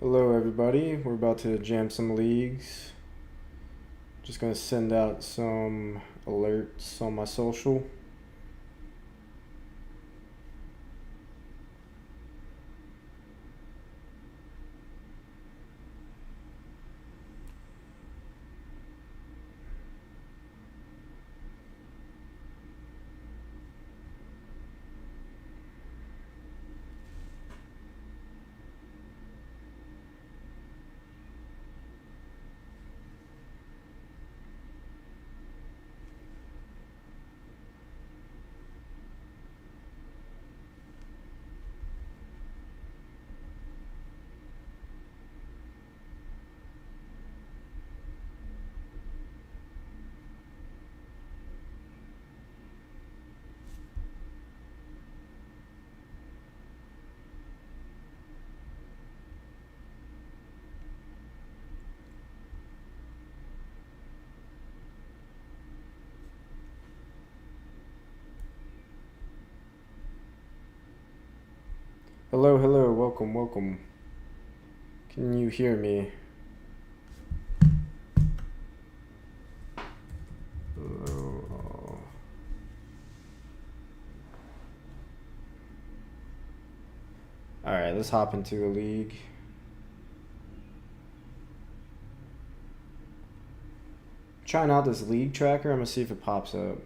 Hello everybody, we're about to jam some leagues. Just gonna send out some alerts on my social. Hello, welcome. Can you hear me? Hello. Alright, let's hop into a league. Trying out this league tracker, I'm gonna see if it pops up.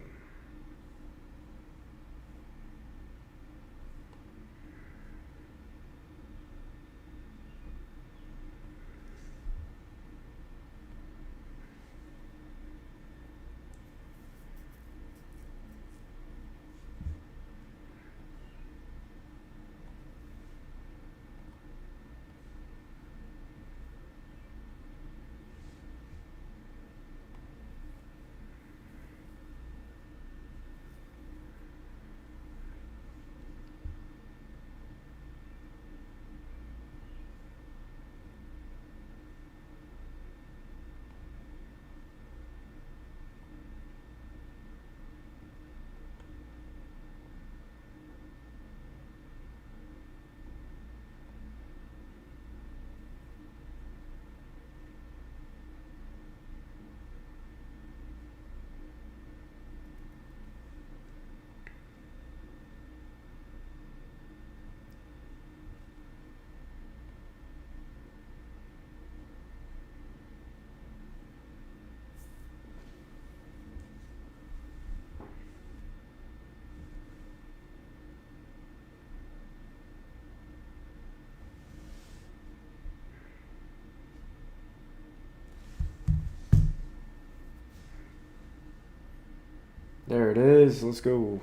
There it is, let's go.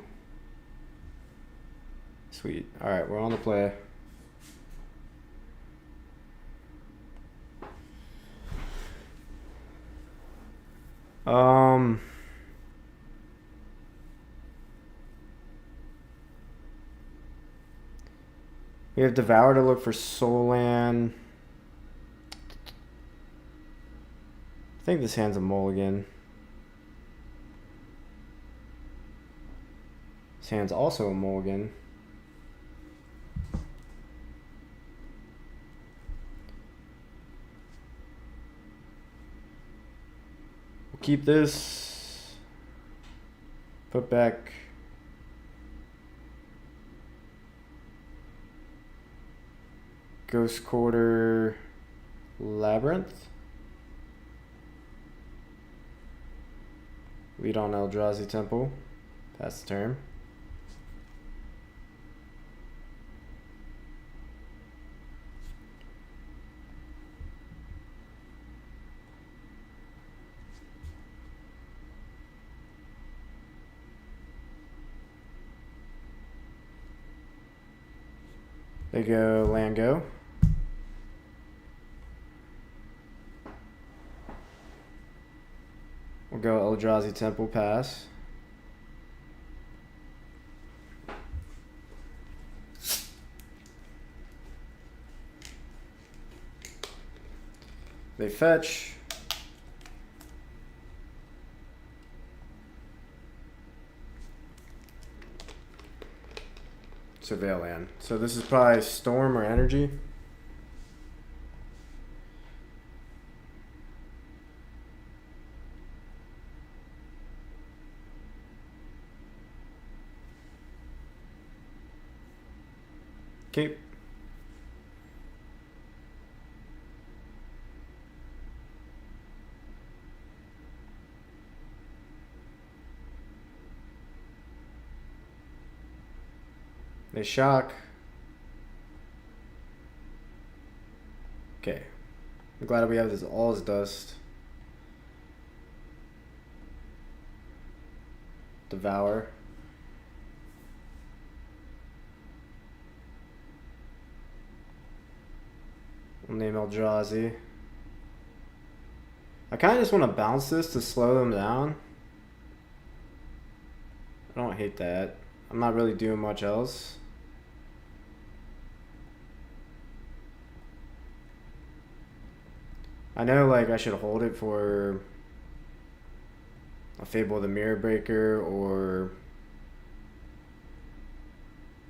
Sweet. Alright, we're on the play. We have Devour to look for Solan. I think this hand's a mulligan. This hand's also a mulligan. We'll keep this. Put back Ghost Quarter Labyrinth. Lead on Eldrazi Temple. Pass the turn. They go land go. We'll go Eldrazi Temple pass. They fetch. Surveil land. So this is probably Storm or Energy. Okay. They shock. Okay. I'm glad we have this all as dust. Devour. We'll name Eldrazi. I kind of just want to bounce this to slow them down. I don't hate that. I'm not really doing much else. I know, like, I should hold it for a Fable of the Mirror Breaker or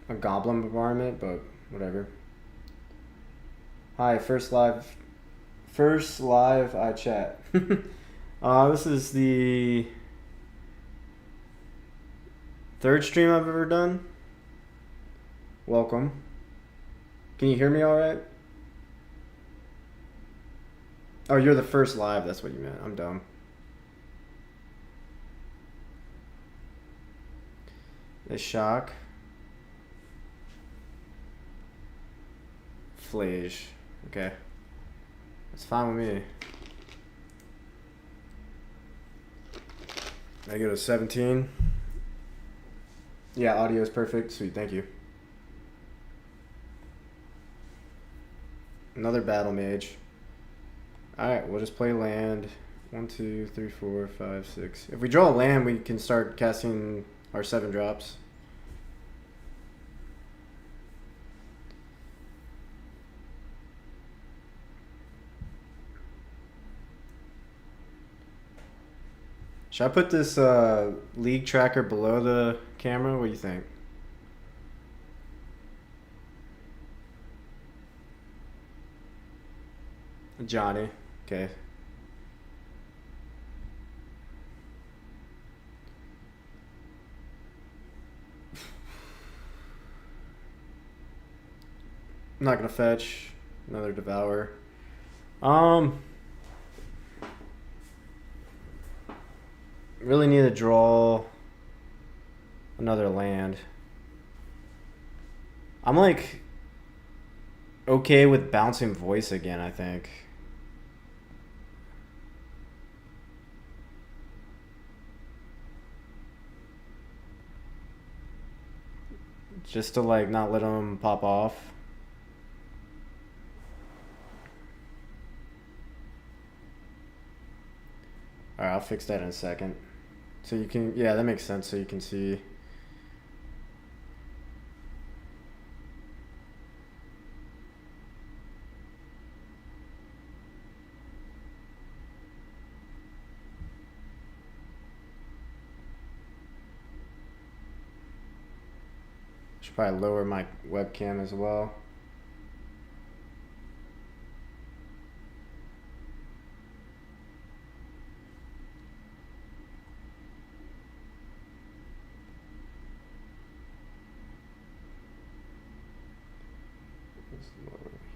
a Goblin Bombardment, but whatever. Hi, first live I chat. This is the third stream I've ever done. Welcome. Can you hear me all right? Oh, you're the first live. That's what you meant. I'm dumb. They shock. Flage. Okay. That's fine with me. I go to 17. Yeah, audio is perfect. Sweet, thank you. Another battle mage. Alright, we'll just play land. 1, 2, 3, 4, 5, 6. If we draw a land, we can start casting our 7 drops. Should I put this league tracker below the camera? What do you think? Johnny. Okay. I'm not gonna fetch. Another Devour. Really need to draw another land. I'm like okay with bouncing voice again, I think. Just to like not let them pop off. Alright, I'll fix that in a second. So you can, yeah, that makes sense. So you can see. Should probably lower my webcam as well.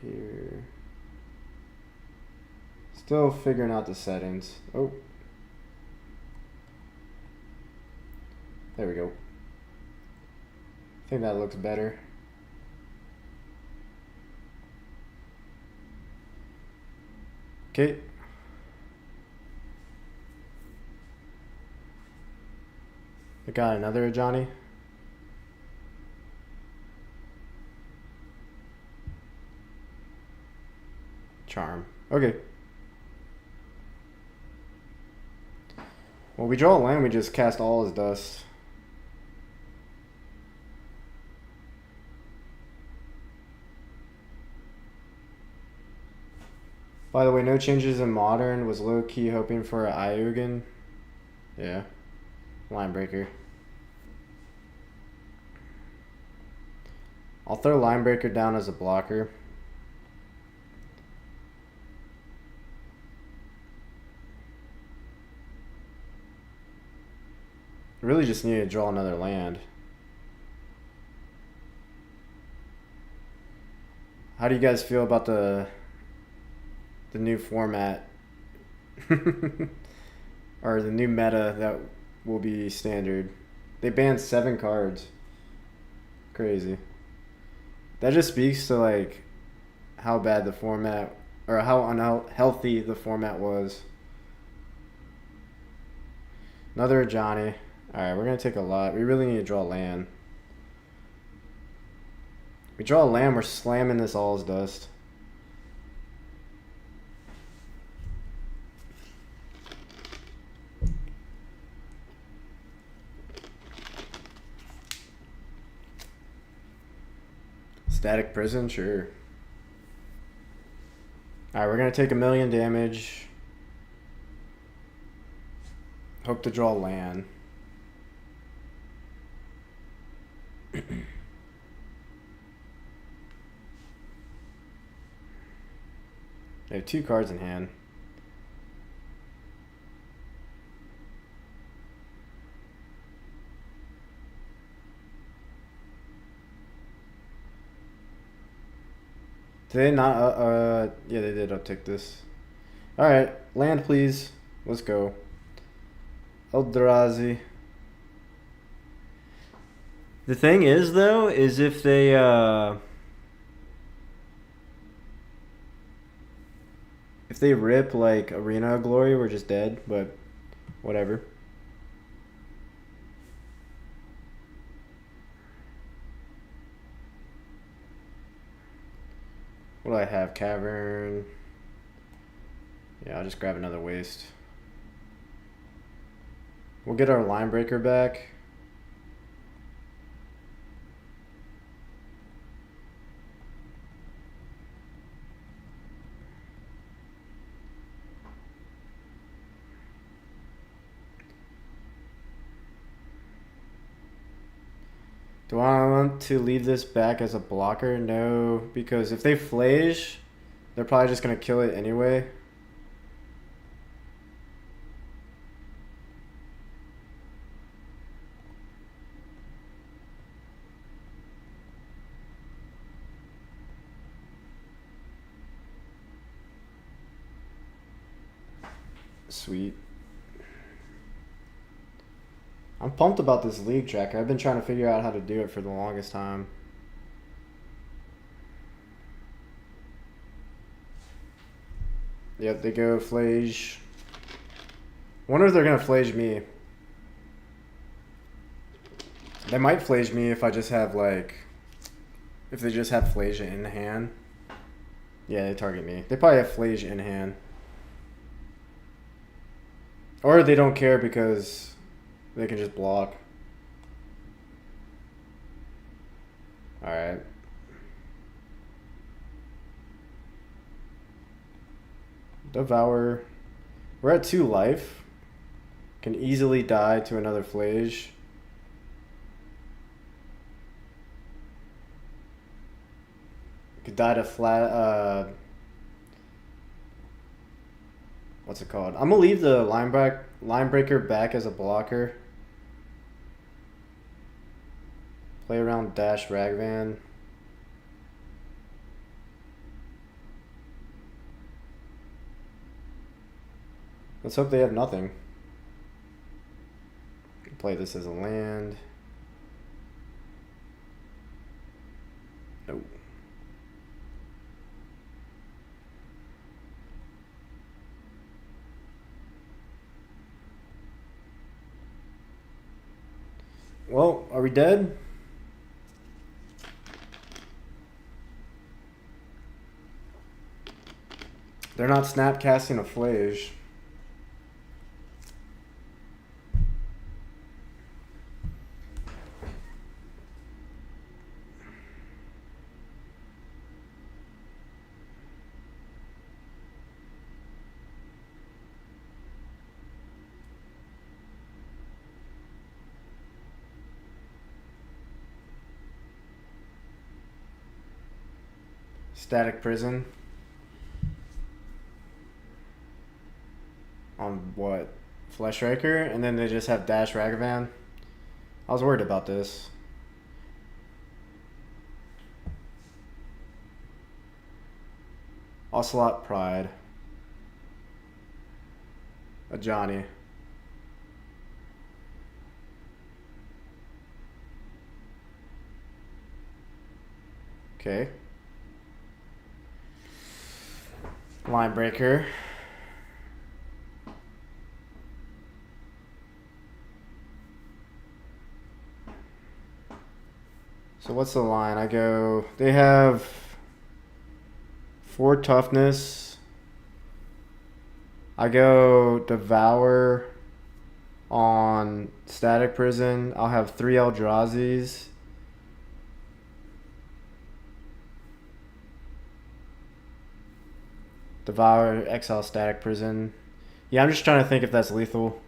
Here. Still figuring out the settings. Oh. There we go. I think that looks better. Okay. I got another Johnny. Charm. Okay. Well, we draw a land, we just cast all his dust. By the way, no changes in Modern. Was low-key hoping for an Iugan. Yeah. Linebreaker. I'll throw Linebreaker down as a blocker. Really just need to draw another land. How do you guys feel about the new format or the new meta that will be standard? They banned 7 cards. Crazy. That just speaks to like how bad the format or how unhealthy the format was. Another Johnny. Alright, we're gonna take a lot. We really need to draw land. We draw a land, we're slamming this all's dust. Static Prison, sure. Alright, we're gonna take 1,000,000 damage. Hope to draw land. They have 2 cards in hand. Did they not, yeah, they did uptick this. Alright, land please. Let's go. Eldrazi. The thing is, though, is if they, rip, like, Arena of Glory, we're just dead, but whatever. What do I have? Cavern. Yeah, I'll just grab another waste. We'll get our Linebreaker back. Do I want to leave this back as a blocker? No, because if they Flage, they're probably just going to kill it anyway. Sweet. I'm pumped about this league tracker. I've been trying to figure out how to do it for the longest time. Yep, they go Flage. Wonder if they're gonna Flage me. They might Flage me if I just have like, if they just have Flage in hand. Yeah, they target me. They probably have Flage in hand. Or they don't care because they can just block. Alright. Devour. We're at 2 life. Can easily die to another Flage. Could die to flat, what's it called? I'm gonna leave the Linebreaker back as a blocker. Play around Dash Ragvan. Let's hope they have nothing. Play this as a land. Nope. Well, are we dead? They're not snap casting a Flage. Static Prison. On what? Fleshreaker? And then they just have Dash Ragavan? I was worried about this. Ocelot Pride. A Johnny. Okay. Linebreaker. So what's the line? I go, they have 4 toughness. I go Devour on Static Prison. I'll have 3 Eldrazi's. Devour, exile Static Prison. Yeah, I'm just trying to think if that's lethal.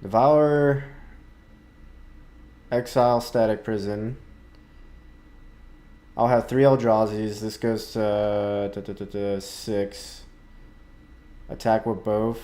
Devour, exile Static Prison. I'll have 3 Eldrazi's. This goes to 6. Attack with both.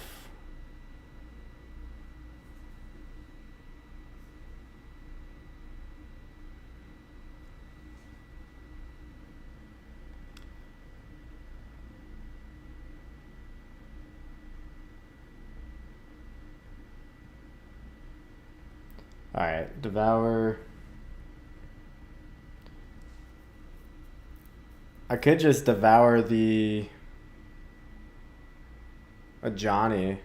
Alright, Devour. I could just Devour a Johnny.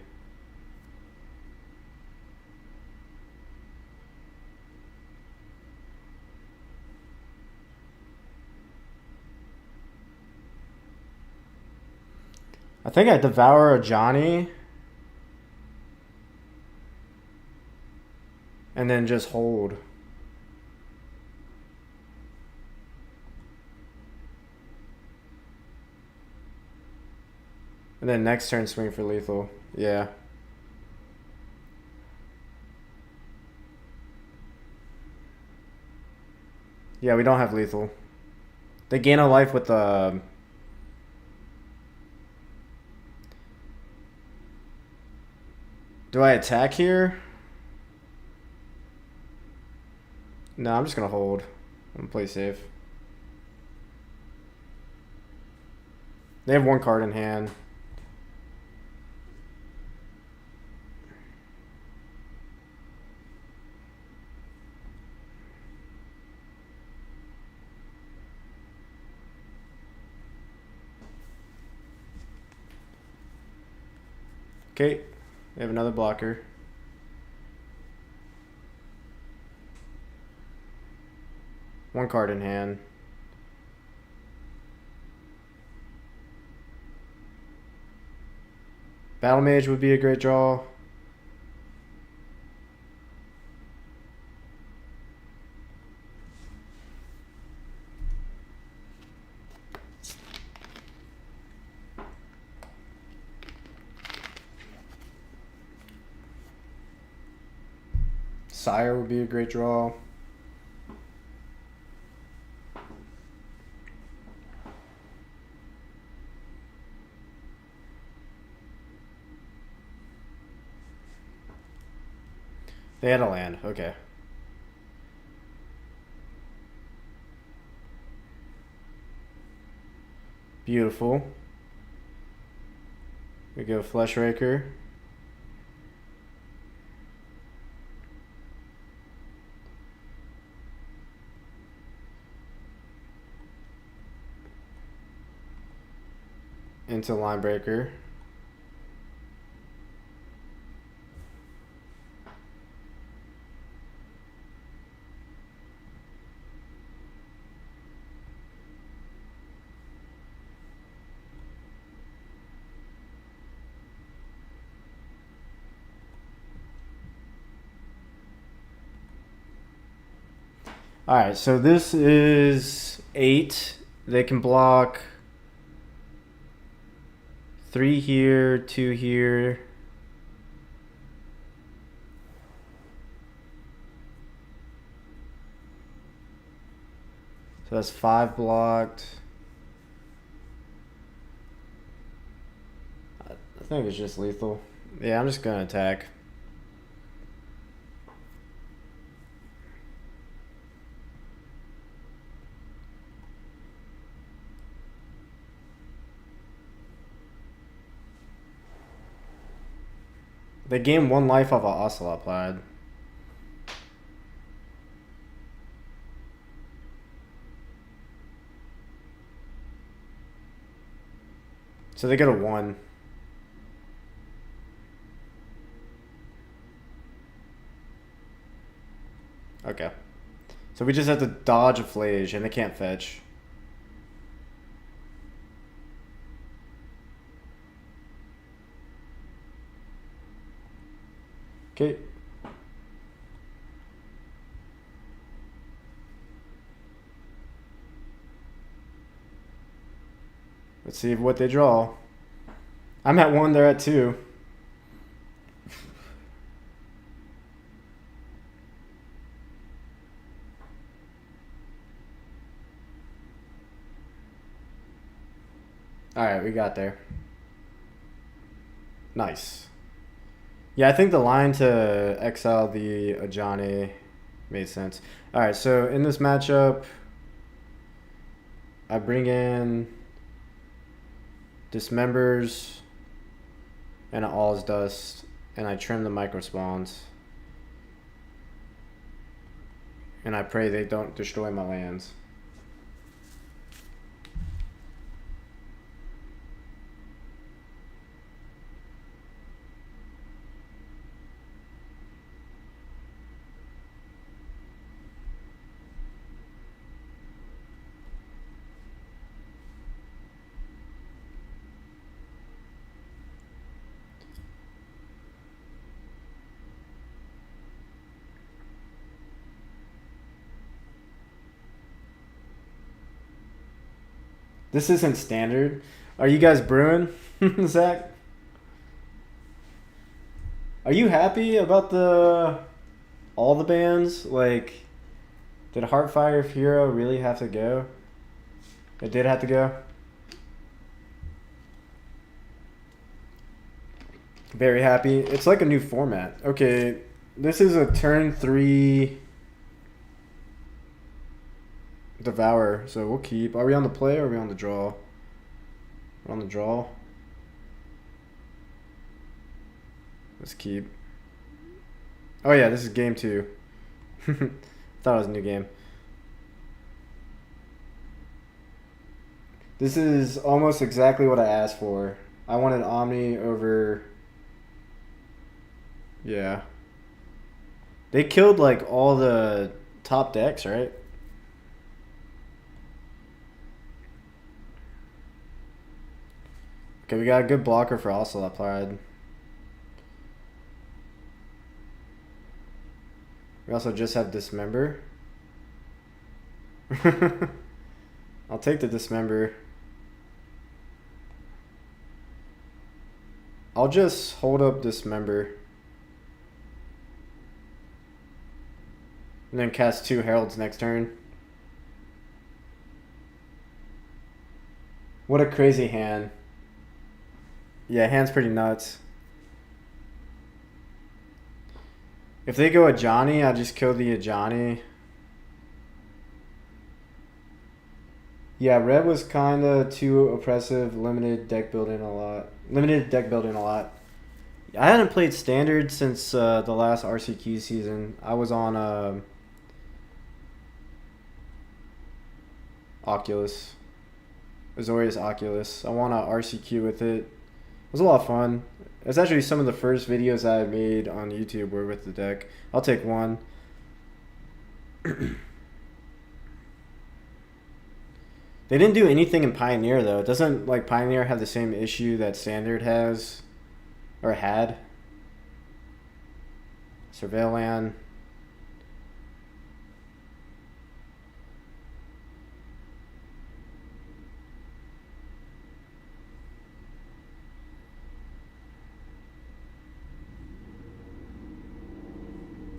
I think I Devour a Johnny. And then just hold. And then next turn swing for lethal. Yeah. Yeah, we don't have lethal. They gain a life with the... Do I attack here? No, I'm just gonna hold. I'm gonna play safe. They have 1 card in hand. Okay, we have another blocker. One card in hand. Battle Mage would be a great draw. Sire would be a great draw. They had a land, okay. Beautiful. We go Fleshraker. Into Linebreaker. Alright, so this is 8. They can block 3 here, 2 here. So that's 5 blocked. I think it's just lethal. Yeah, I'm just gonna attack. They gain 1 life off of Ocelot Plaid. So they get a 1. Okay. So we just have to dodge a Flage, and they can't fetch. Okay. Let's see what they draw. I'm at 1, they're at 2. Alright, we got there. Nice. Yeah, I think the line to exile the Ajani made sense. Alright, so in this matchup, I bring in Dismembers and an All's Dust, and I trim the micro spawns. And I pray they don't destroy my lands. This isn't standard. Are you guys brewing, Zach? Are you happy about all the bans? Like, did Heartfire Hero really have to go? It did have to go. Very happy. It's like a new format. Okay, this is a turn 3 Devour, so we'll keep. Are we on the play or are we on the draw? We're on the draw. Let's keep. Oh yeah, this is game 2. Thought it was a new game. This is almost exactly what I asked for. I wanted Omni over... Yeah. They killed like all the top decks, right? Okay, we got a good blocker for Ocelot Plaid. We also just have Dismember. I'll take the Dismember. I'll just hold up Dismember. And then cast 2 Heralds next turn. What a crazy hand. Yeah, hand's pretty nuts. If they go Ajani, I just kill the Ajani. Yeah, red was kind of too oppressive. Limited deck building a lot. I hadn't played Standard since the last RCQ season. I was on Oculus. Azorius Oculus. I won a RCQ with it. It was a lot of fun. It's actually some of the first videos I made on YouTube were with the deck. I'll take one. They didn't do anything in Pioneer though. Doesn't like Pioneer have the same issue that Standard has or had? Surveilland.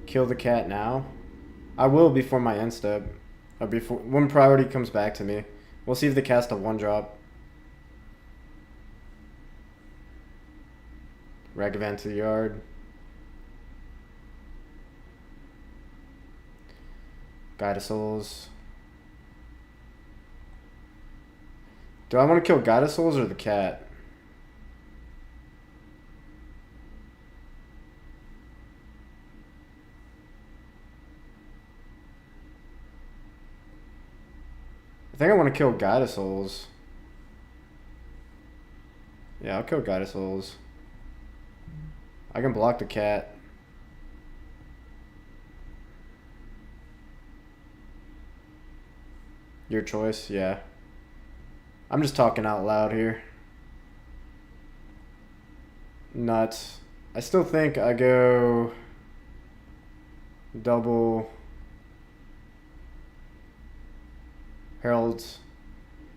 Kill the cat now? I will before my end step. Or before when priority comes back to me. We'll see if they cast a 1-drop. Ragavan to the yard. Guide of Souls. Do I want to kill Guide of Souls or the cat? I think I want to kill Guide of Souls. Yeah, I'll kill Guide of Souls. I can block the cat. Your choice, yeah. I'm just talking out loud here. Nuts. I still think I go double Heralds.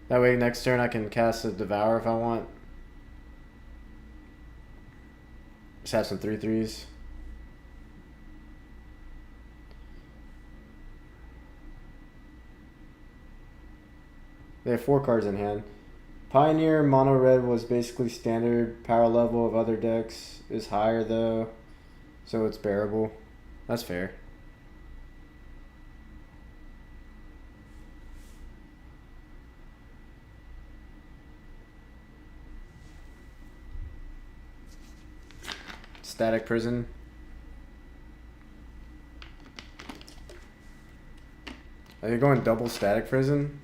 That way next turn I can cast a Devour if I want. Just have some 3/3s. They have 4 cards in hand. Pioneer mono red was basically standard. Power level of other decks is higher though, so it's bearable. That's fair. Static Prison. Are you going double Static Prison?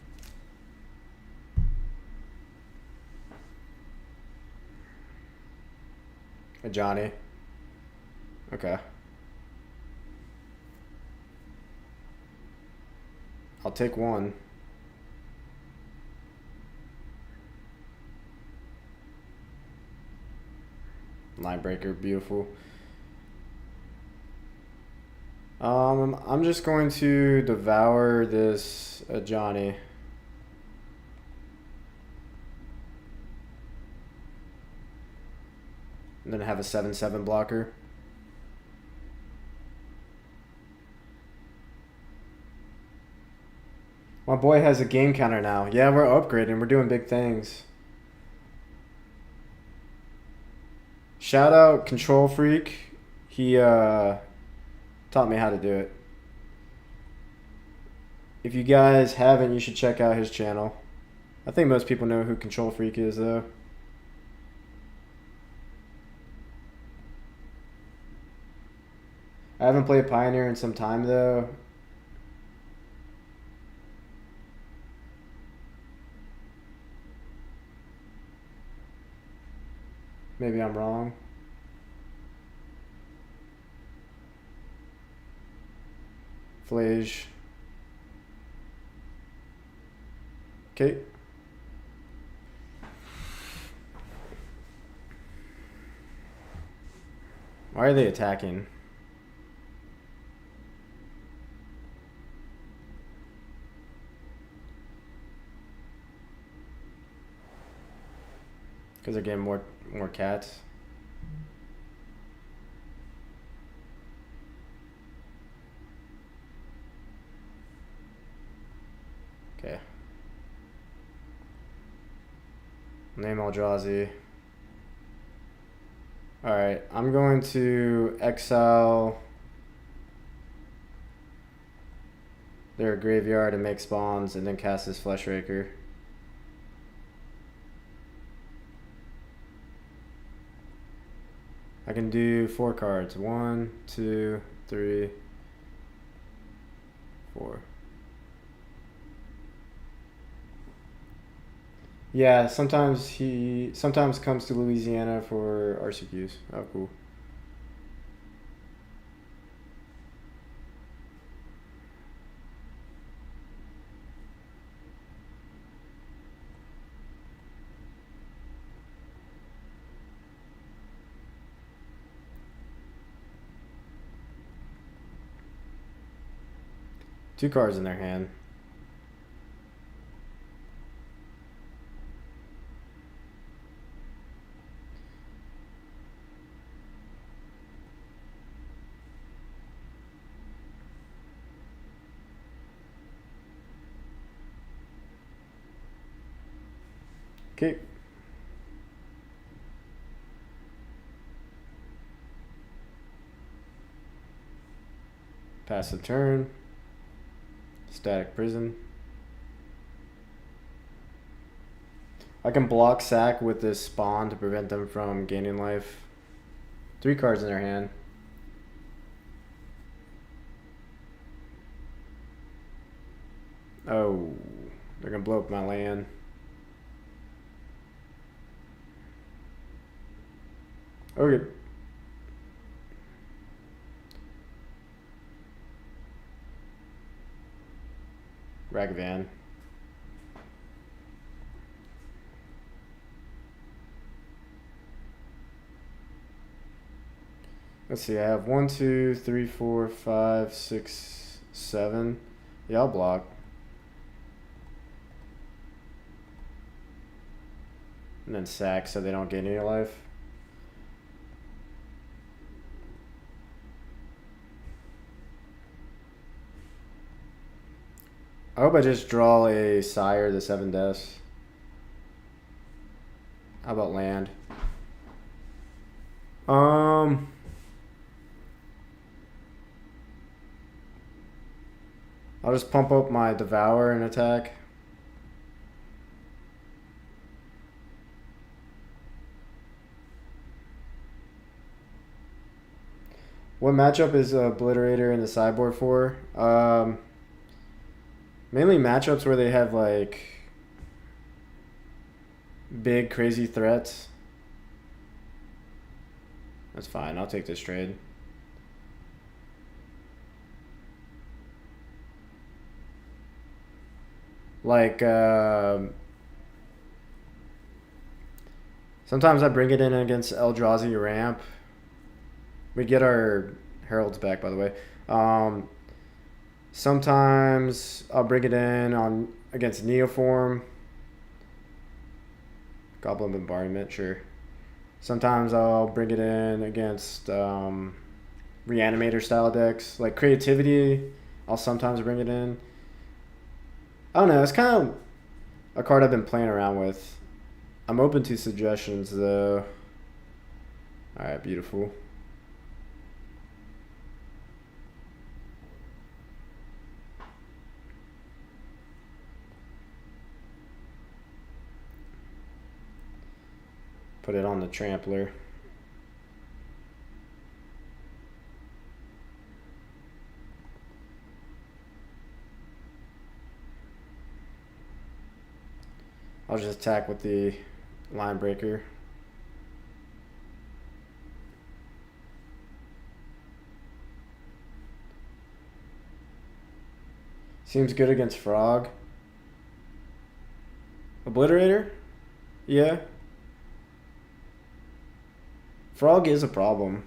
A Johnny. Okay. I'll take one. Linebreaker, beautiful. I'm just going to devour this Johnny. And then have a 7/7 blocker. My boy has a game counter now. Yeah, we're upgrading. We're doing big things. Shout out Control Freak. He taught me how to do it. If you guys haven't, you should check out his channel. I think most people know who Control Freak is though. I haven't played Pioneer in some time though. Maybe I'm wrong. Flage. Okay. Why are they attacking? Because they're getting more cats. Okay. Name Eldrazi. Alright, I'm going to exile their graveyard and make spawns and then cast this Fleshraker. I can do 4 cards. 1, 2, 3, 4. Yeah, sometimes he comes to Louisiana for RCQs. Oh, cool. Two cards in their hand. Okay. Pass the turn. Static Prison. I can block sack with this spawn to prevent them from gaining life. 3 cards in their hand. Oh, They're gonna blow up my land. Okay. Ragavan. Let's see, I have 1, 2, 3, 4, 5, 6, 7. Yeah, I'll block. And then sack so they don't gain any life. I hope I just draw a Sire, the 7 deaths. How about land? I'll just pump up my Devour and attack. What matchup is Obliterator in the sideboard for? Mainly matchups where they have like big crazy threats. That's fine, I'll take this trade. Like sometimes I bring it in against Eldrazi ramp. We get our heralds back, by the way. Sometimes I'll bring it in on against Neoform. Goblin Bombardment, sure. Sometimes I'll bring it in against Reanimator style decks. Like Creativity, I'll sometimes bring it in. I don't know, it's kind of a card I've been playing around with. I'm open to suggestions though. Alright, beautiful. Put it on the Trampler. I'll just attack with the Linebreaker. Seems good against Frog. Obliterator? Yeah. Frog is a problem.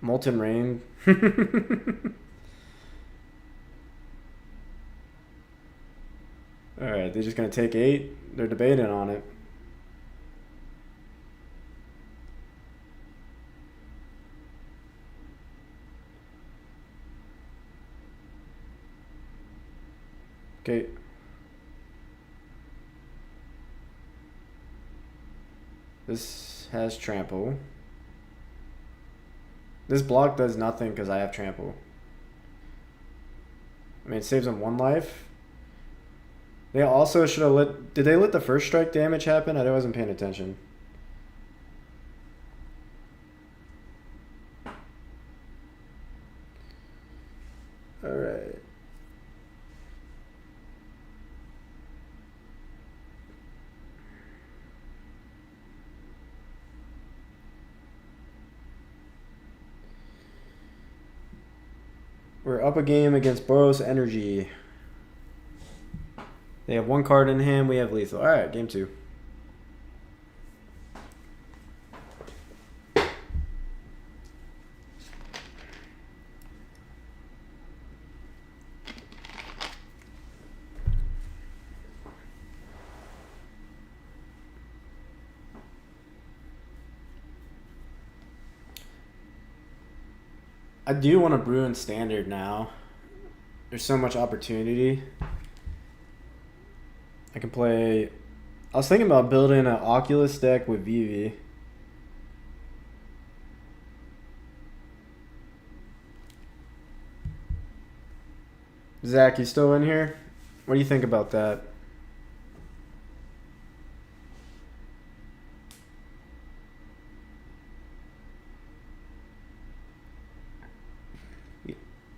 Molten Rain. Alright, they're just going to take 8. They're debating on it. Okay. This has Trample. This block does nothing because I have Trample. I mean, it saves them 1 life. They also should have let... Did they let the first strike damage happen? I wasn't paying attention. Alright. We're up a game against Boros Energy. They have 1 card in hand. We have lethal. Alright, game 2. I do want to brew in standard now. There's so much opportunity. I can play... I was thinking about building an Oculus deck with Vivi. Zach, you still in here? What do you think about that?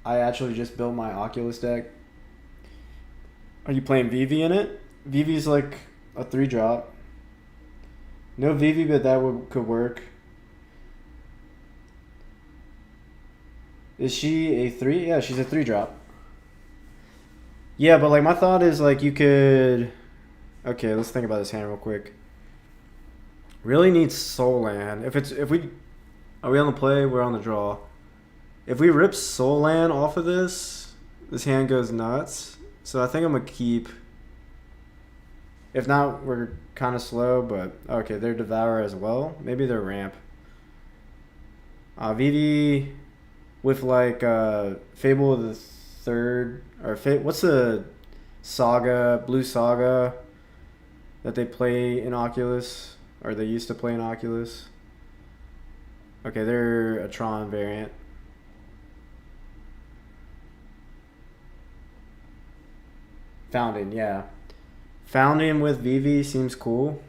I actually just built my Oculus deck. Are you playing Vivi in it? Vivi's like a 3-drop. No Vivi, but that could work. Is she a 3? Yeah, she's a 3-drop. Yeah, but like my thought is like you could... Okay, let's think about this hand real quick. Really needs Soul Land. If we... Are we on the play? We're on the draw. If we rip Soul Land off of this hand goes nuts. So I think I'm going to keep... If not, we're kind of slow, but... Okay, they're Devour as well. Maybe they're Ramp. Vivi with like Fable of the Third... Or what's the Saga, Blue Saga that they play in Oculus? Or they used to play in Oculus? Okay, they're a Tron variant. Founding, yeah. Founding with Vivi seems cool.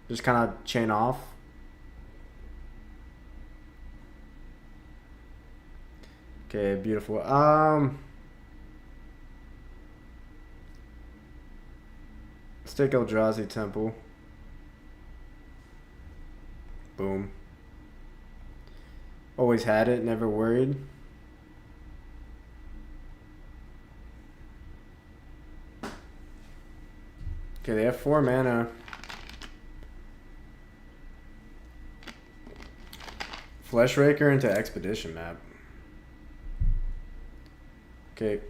Just kind of chain off. Okay, beautiful. Let's take Eldrazi Temple. Boom. Always had it, never worried. Okay, they have 4 mana. Fleshraker into Expedition map. Okay.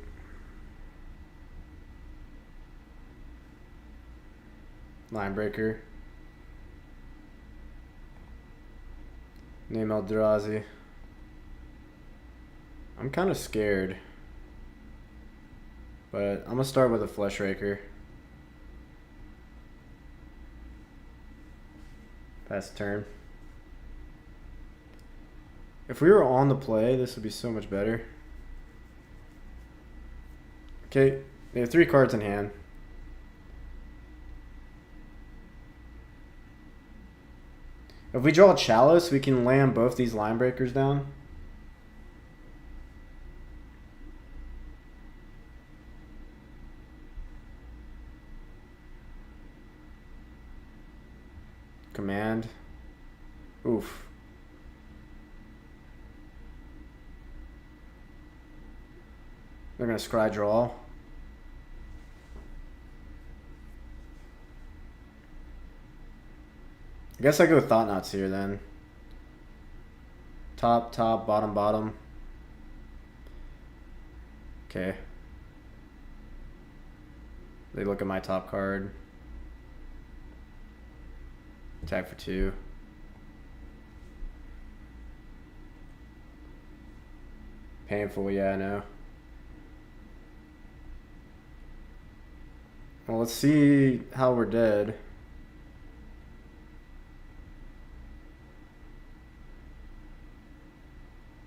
Linebreaker. Name Eldrazi. I'm kind of scared. But I'm going to start with a Fleshraker. Pass turn. If we were on the play, this would be so much better. Okay, they have 3 cards in hand. If we draw a Chalice, we can land both these Linebreakers down. Command. Oof. They're going to scry draw. I guess I go with Thought-Knot Seer then. Top, top, bottom, bottom. Okay. They look at my top card. Attack for 2. Painful, yeah, I know. Well, let's see how we're dead.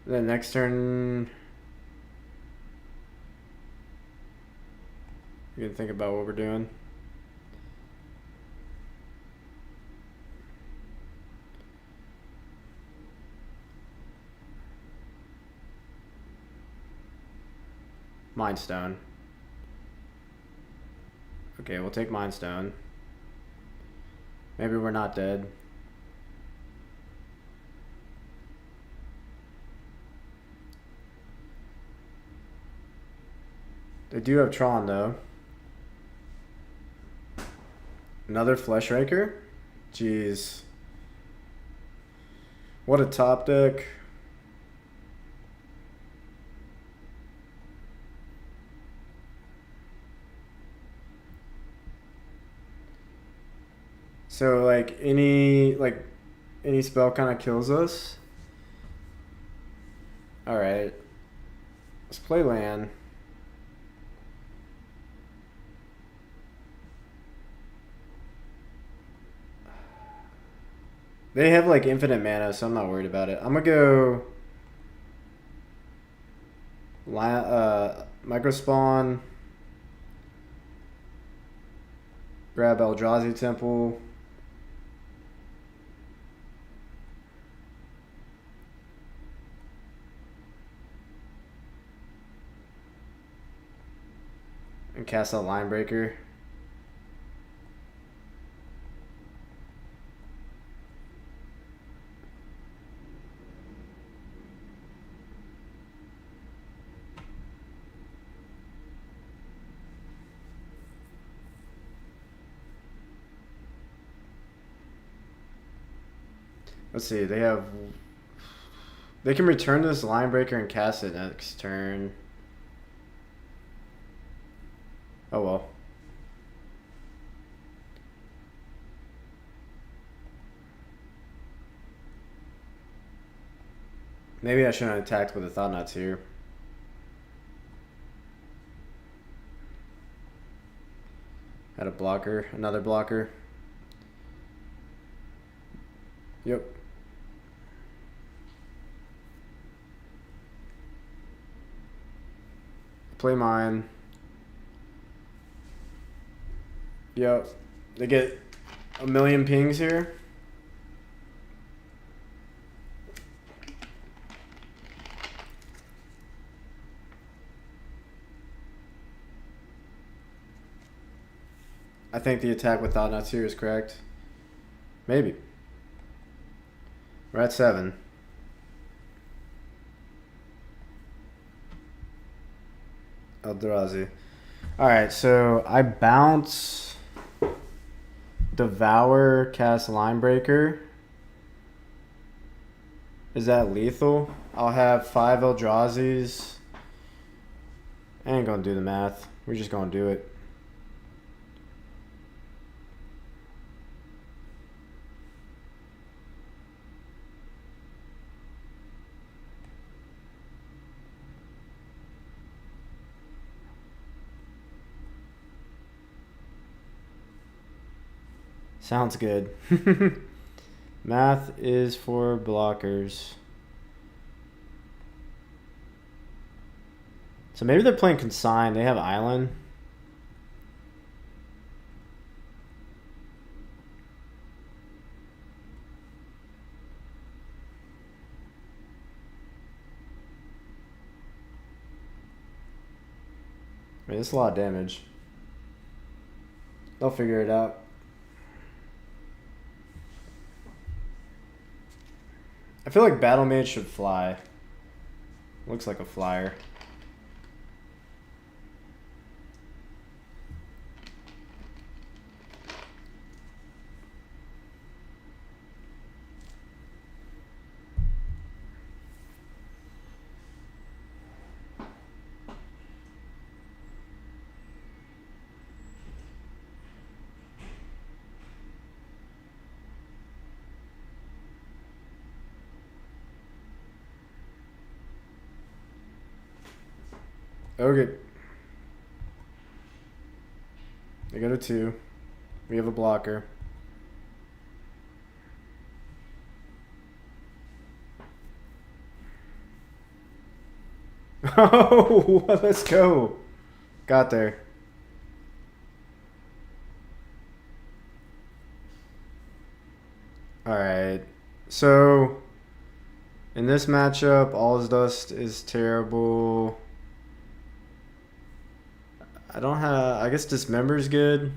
Then next turn, you can think about what we're doing. Mind Stone. Okay, we'll take Mind Stone. Maybe we're not dead. They do have Tron though. Another Fleshraker? Jeez. What a top deck. So like any spell kind of kills us. All right. Let's play land. They have like infinite mana, so I'm not worried about it. I'm gonna go Microspawn, grab Eldrazi Temple, and cast out Linebreaker. Let's see, they can return this Linebreaker and cast it next turn. Oh well. Maybe I shouldn't have attacked with a Thought-Knot Seer. Had a blocker, another blocker. Yep. Play mine. Yep. They get a million pings here. I think the attack with Thought-Knot Seer is correct. Maybe. We're at 7. Eldrazi. Alright, so I bounce Devour, cast Linebreaker. Is that lethal? I'll have 5 Eldrazi's. I ain't gonna do the math. We're just gonna do it. Sounds good. Math is for blockers. So maybe they're playing Consign. They have Island. I mean, it's a lot of damage. They'll figure it out. I feel like Battle Mage should fly. Looks like a flyer. Okay. They go to 2. We have a blocker. Oh, let's go. Got there. Alright. So, in this matchup, All's Dust is terrible. I don't have... I guess Dismember's good.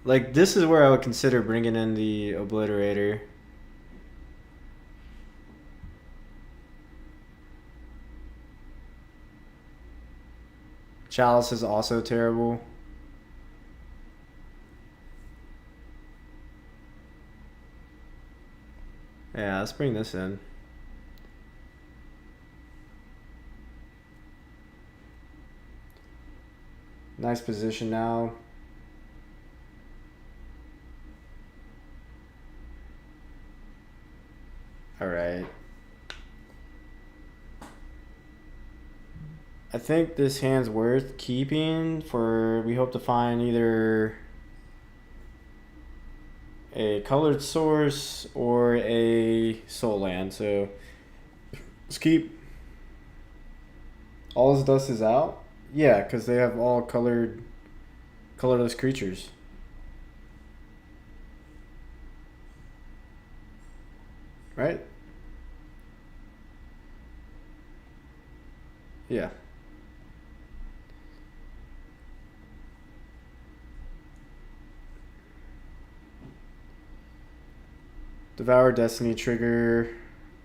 Like, this is where I would consider bringing in the Obliterator. Chalice is also terrible. Yeah, let's bring this in. Nice position now. All right. I think this hand's worth keeping for, we hope to find either a colored source or a soul land. So let's keep. All's Dust is out. Yeah, because they have all colorless creatures. Right? Yeah. Devour Destiny trigger.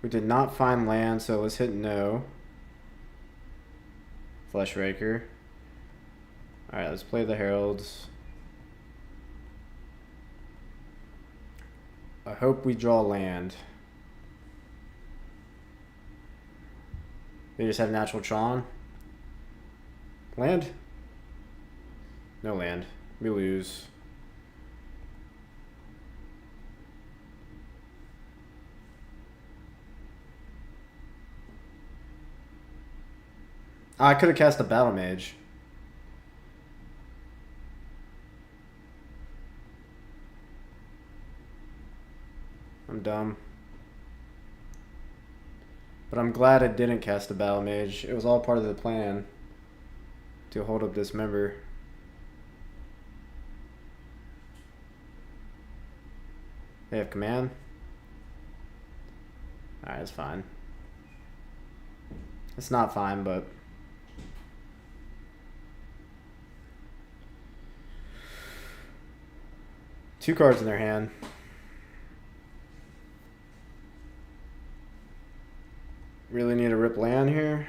We did not find land, so let's hit no. Fleshraker. Alright, let's play the Heralds. I hope we draw land. They just have natural Tron. Land? No land. We lose. I could have cast a Battle Mage. I'm dumb. But I'm glad I didn't cast a Battle Mage. It was all part of the plan to hold up this member. They have command. Alright, it's fine. It's not fine, but... Two cards in their hand. Really need to rip land here.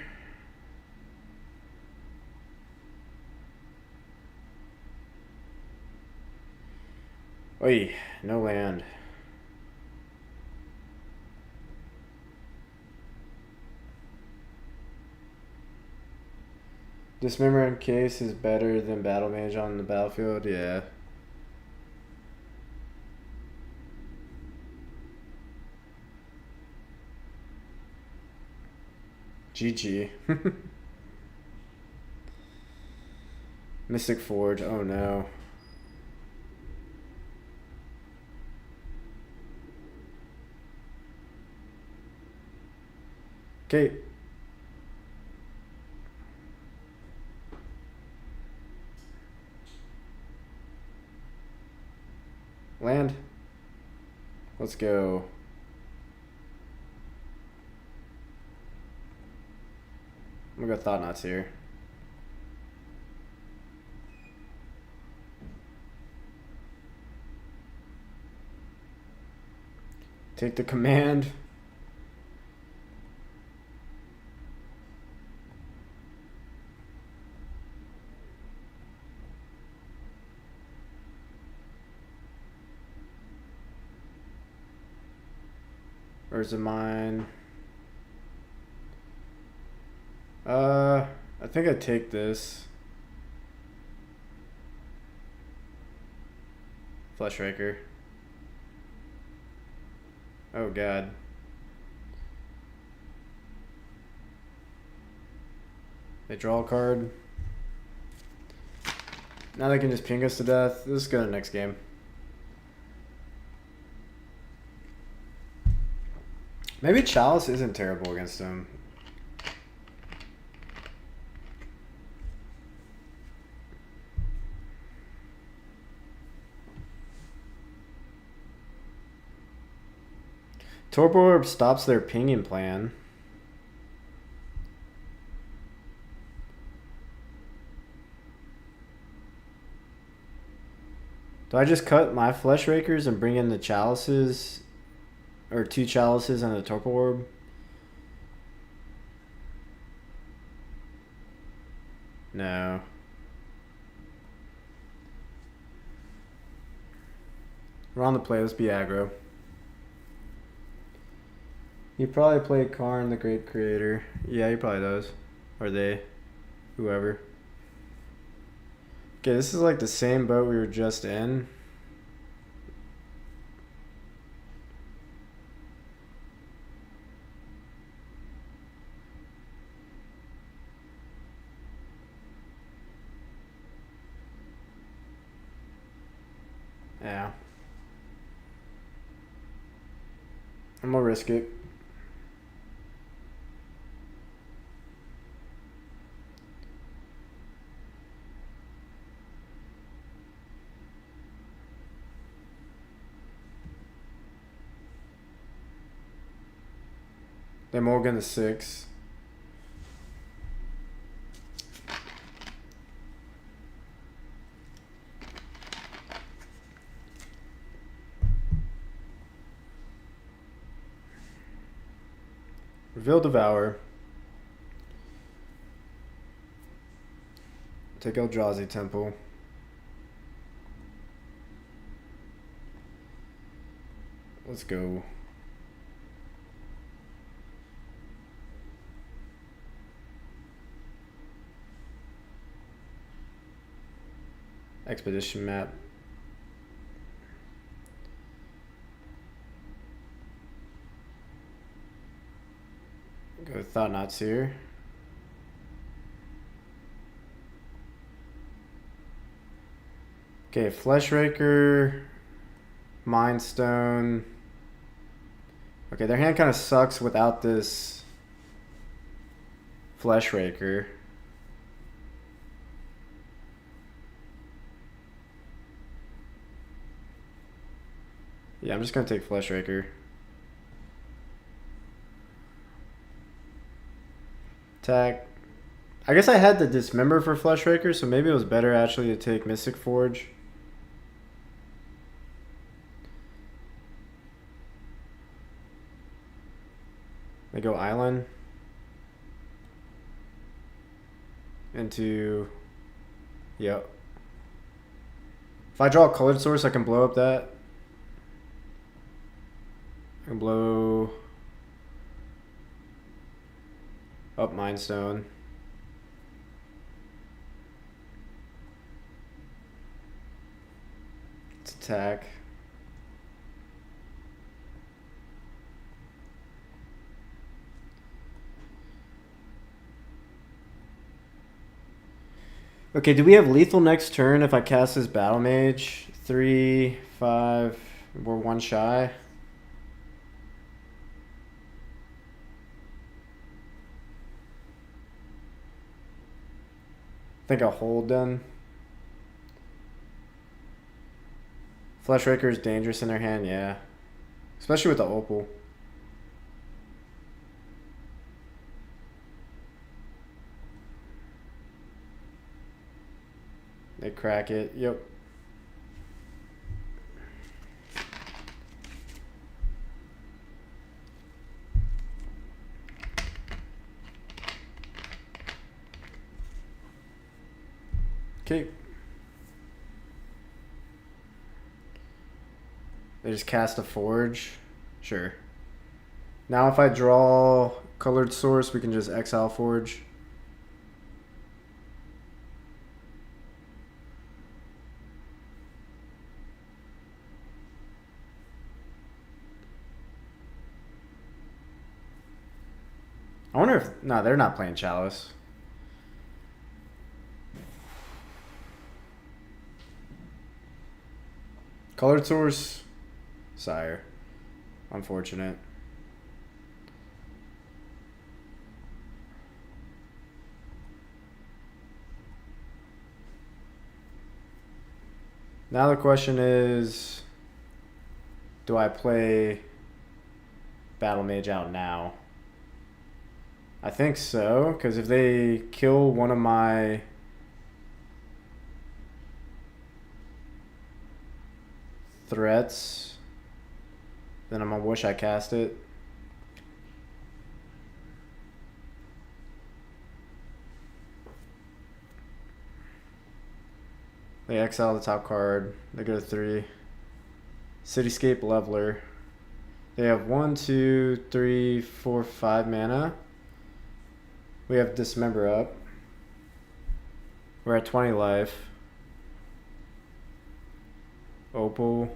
Oy, no land. Dismemberment case is better than Battle Mage on the battlefield, yeah. GG. Mystic Forge, oh no. Okay. Land. Let's go. I'm gonna go Thought-Knot Seer. Take the command. Where's the mine? I think I take this. Fleshraker. Oh god. They draw a card. Now they can just ping us to death. Let's go to the next game. Maybe Chalice isn't terrible against him. Torpor Orb stops their pinging plan. Do I just cut my Fleshrakers and bring in the Chalices? Or 2 Chalices and a Torpor Orb? No. We're on the play. Let's be aggro. He probably played Karn, the Great Creator. Yeah, he probably does. Or they. Whoever. Okay, this is like the same boat we were just in. Yeah. I'm gonna risk it. They Morgan the 6. Reveal Devour. Take Eldrazi Temple. Let's go. Expedition map. Go with Thought-Knot Seer. Okay, Fleshraker, Mind Stone. Okay, their hand kind of sucks without this Fleshraker. Yeah, I'm just gonna take Fleshraker. Attack. I guess I had the Dismember for Fleshraker, so maybe it was better actually to take Mystic Forge. They go Island. Into... Yep. If I draw a colored source, I can blow up that. I can blow up Mind Stone. Let's attack. Okay, do we have lethal next turn if I cast this Battle Mage? 3, 5, we're one shy. I think I'll hold then. Fleshraker is dangerous in their hand, yeah. Especially with the Opal. They crack it, yep. Okay. They just cast a Forge. Sure. Now if I draw colored source, we can just exile Forge. I wonder if... No, they're not playing Chalice. Colored source, Sire. Unfortunate. Now the question is, do I play Battle Mage out now? I think so, because if they kill one of my... threats, then I'm gonna wish I cast it. They exile the top card. They go to 3. Cityscape Leveler. They have 1, 2, 3, 4, 5 mana. We have Dismember up. We're at 20 life. Opal.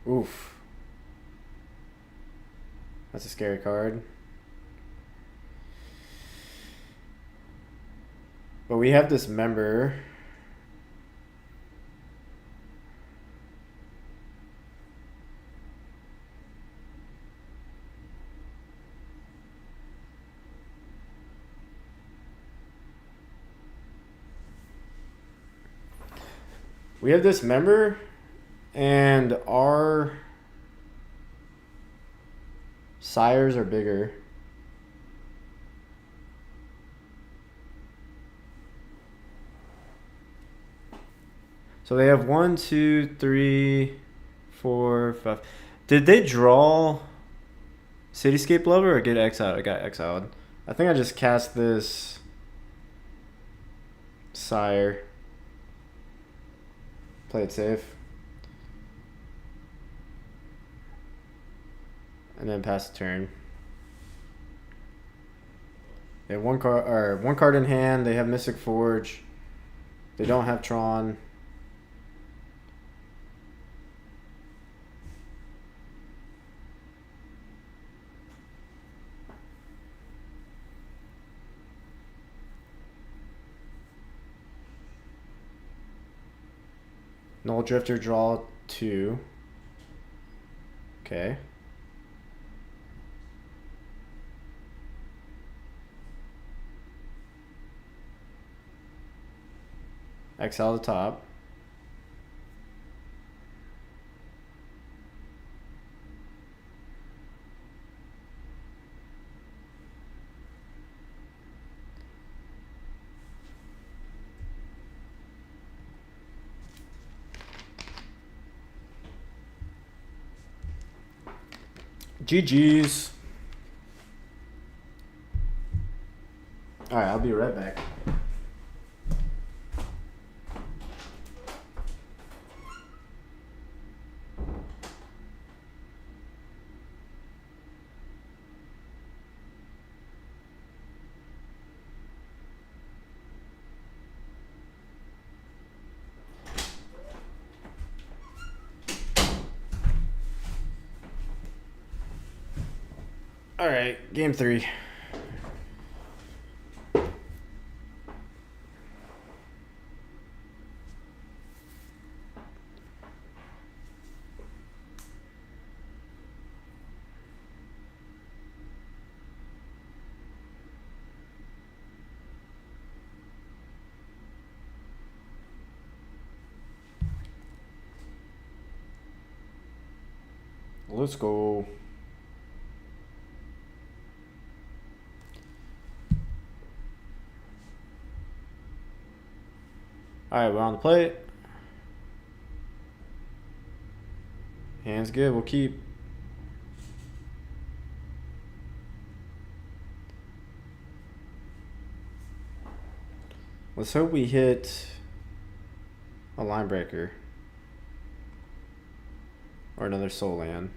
Oof. That's a scary card. But we have Dismember. We have Dismember, and our Sires are bigger. So they have 1, 2, 3, 4, 5. Did they draw Cityscape Lover or get exiled? I got exiled. I think I just cast this Sire. Play it safe. And then pass the turn. They have one card in hand. They have Mystic Forge. They don't have Tron. Null Drifter, draw 2. Okay. Exile the top. GG's. Alright, I'll be right back. Alright, game 3. Let's go. Alright, we're on the plate. Hands good, we'll keep. Let's hope we hit a Linebreaker. Or another soul land.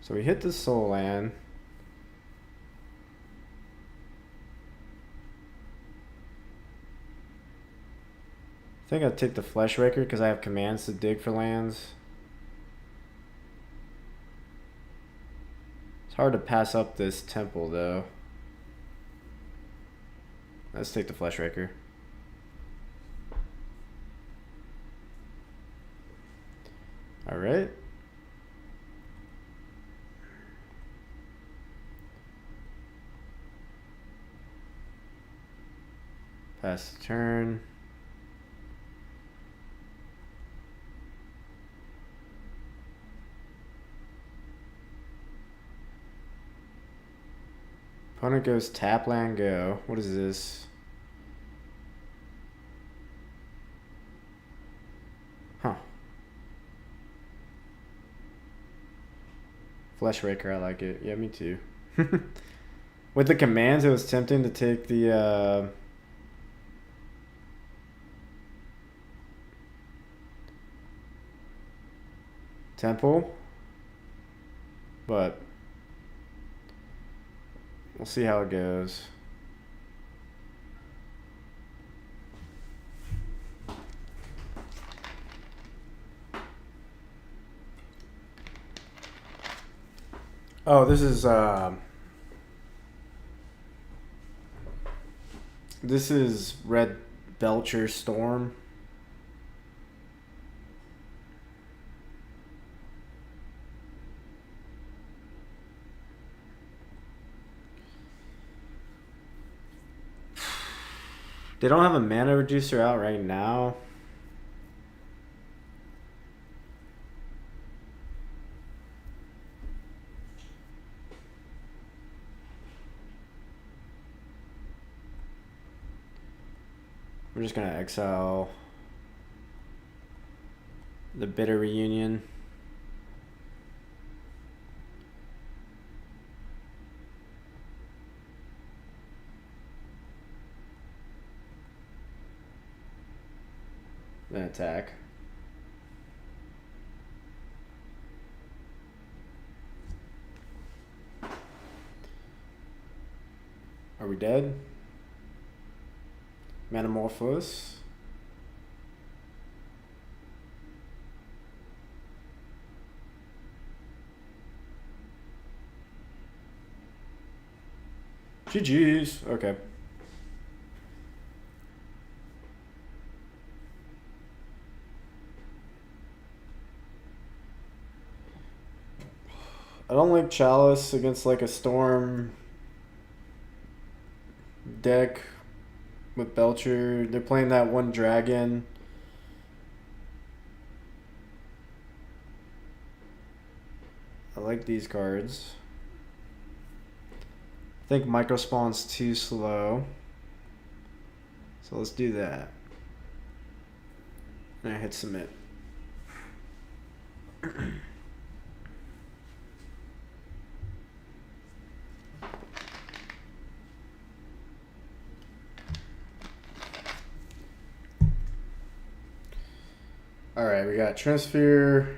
So we hit the soul land. I think I'd take the Fleshraker because I have commands to dig for lands. It's hard to pass up this temple though. Let's take the Fleshraker. Alright. Pass the turn. Opponent goes tap land go. What is this? Huh. Fleshraker, I like it. Yeah, me too. With the commands, it was tempting to take the temple, but we'll see how it goes. Oh, this is Red Belcher Storm. They don't have a mana reducer out right now. We're just gonna exile the Bitter Reunion. Then attack. Are we dead? Metamorphose. GG's. Okay. I don't like Chalice against like a Storm deck with Belcher. They're playing that one dragon. I like these cards. I think Microspawn's too slow. So let's do that. And I hit submit. Alright, we got Transfer.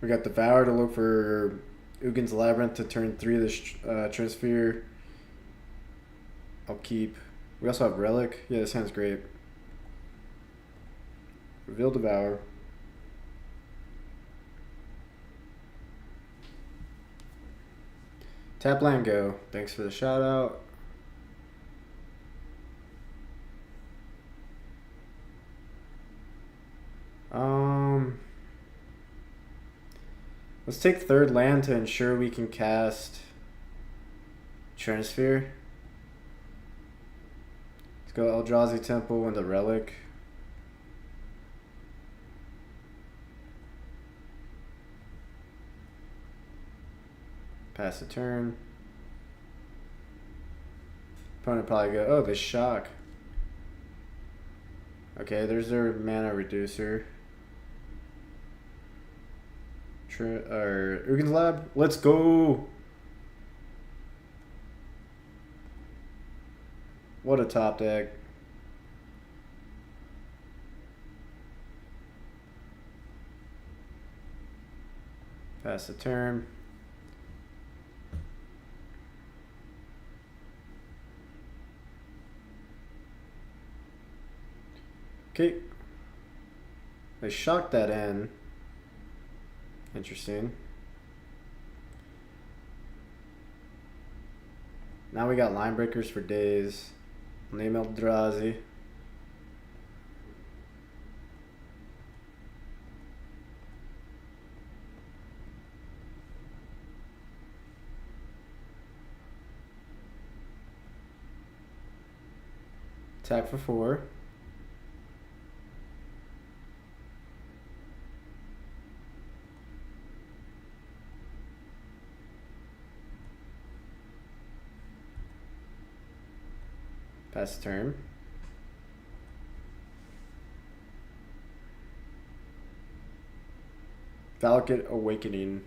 We got Devour to look for Ugin's Labyrinth to turn 3 of this Transfer. I'll keep. We also have Relic. Yeah, this hand's great. Reveal Devour. Tap land go. Thanks for the shout out. Let's take third land to ensure we can cast Transfer. Let's go Eldrazi Temple and the Relic. Pass the turn. Opponent probably go, oh, they shock. Okay, there's their mana reducer. Ugin's Lab, let's go! What a top deck. Pass the turn. Okay. They shocked that in. Interesting. Now we got Linebreakers for days. Name Eldrazi. Attack for 4. Pass turn. Valakut Awakening.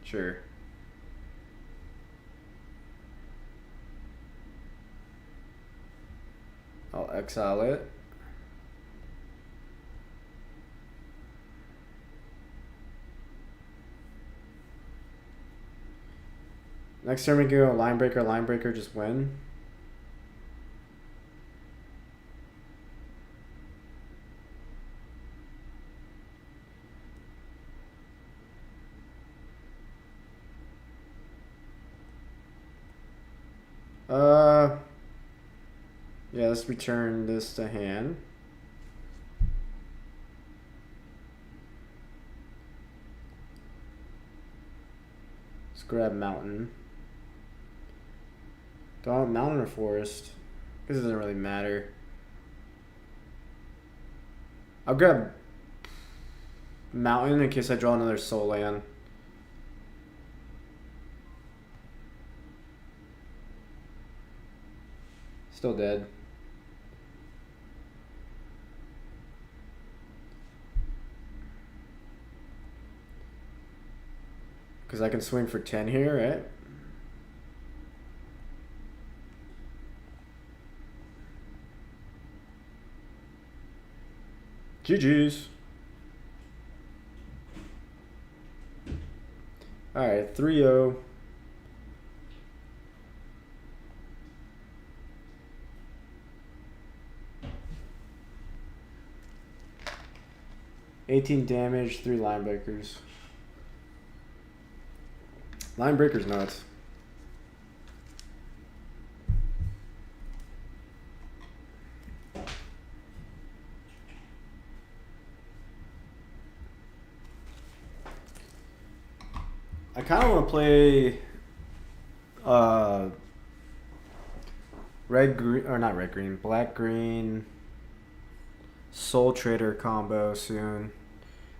Sure. I'll exile it. Next turn we go Linebreaker, just win. Yeah, let's return this to hand. Let's grab Mountain. Do I want Mountain or Forest? Because it doesn't really matter. I'll grab Mountain in case I draw another Soul Land. Still dead. because I can swing for 10 here, right? GG's. Alright, 3-0. $18 damage, 3 Linebreakers. Linebreaker's nuts. I kind of want to play red green, or not red green, black green Soul Trader combo soon.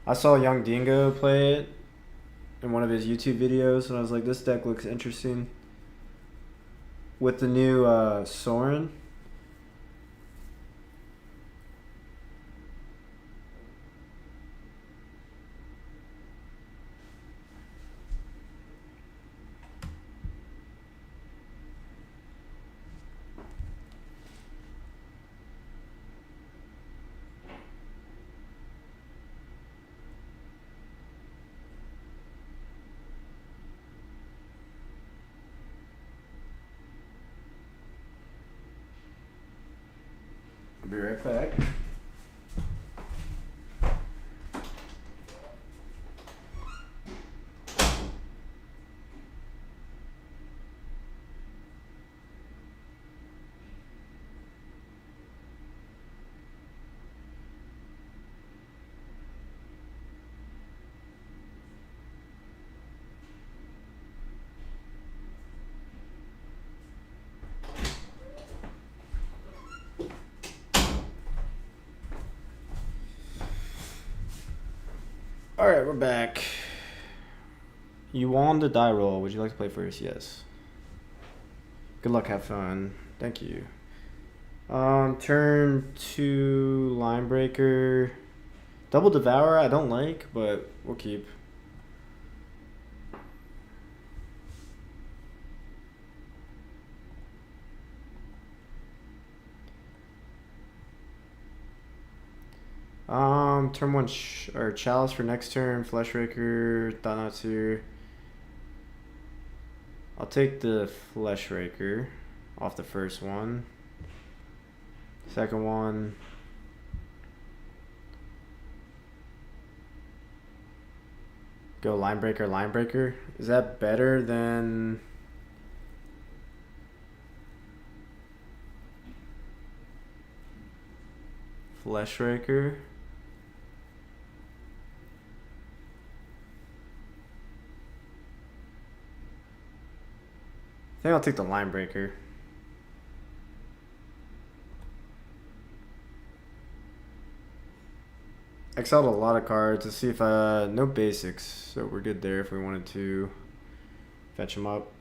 I saw Young Dingo play it in one of his YouTube videos, and I was like, this deck looks interesting with the new Sorin. I'll be right back. Alright, we're back. You won the die roll. Would you like to play first? Yes. Good luck, have fun. Thank you. Turn 2 Linebreaker. Double Devour I don't like, but we'll keep. Turn 1 or Chalice for next turn, Fleshraker, Thought-Knot Seer. I'll take the Fleshraker off the first one. Second one. Go Linebreaker, Linebreaker. Is that better than Fleshraker? I think I'll take the Linebreaker. Exiled a lot of cards. Let's see if no basics, so we're good there if we wanted to fetch them up.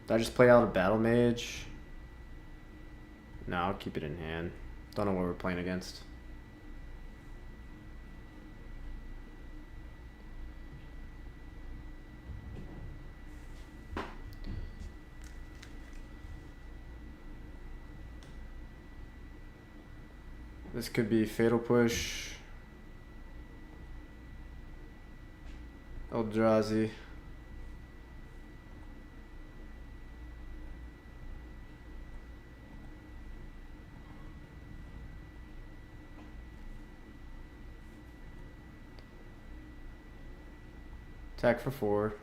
Did I just play out a Battle Mage? No, I'll keep it in hand. Don't know what we're playing against. This could be Fatal Push, Eldrazi. Attack for 4.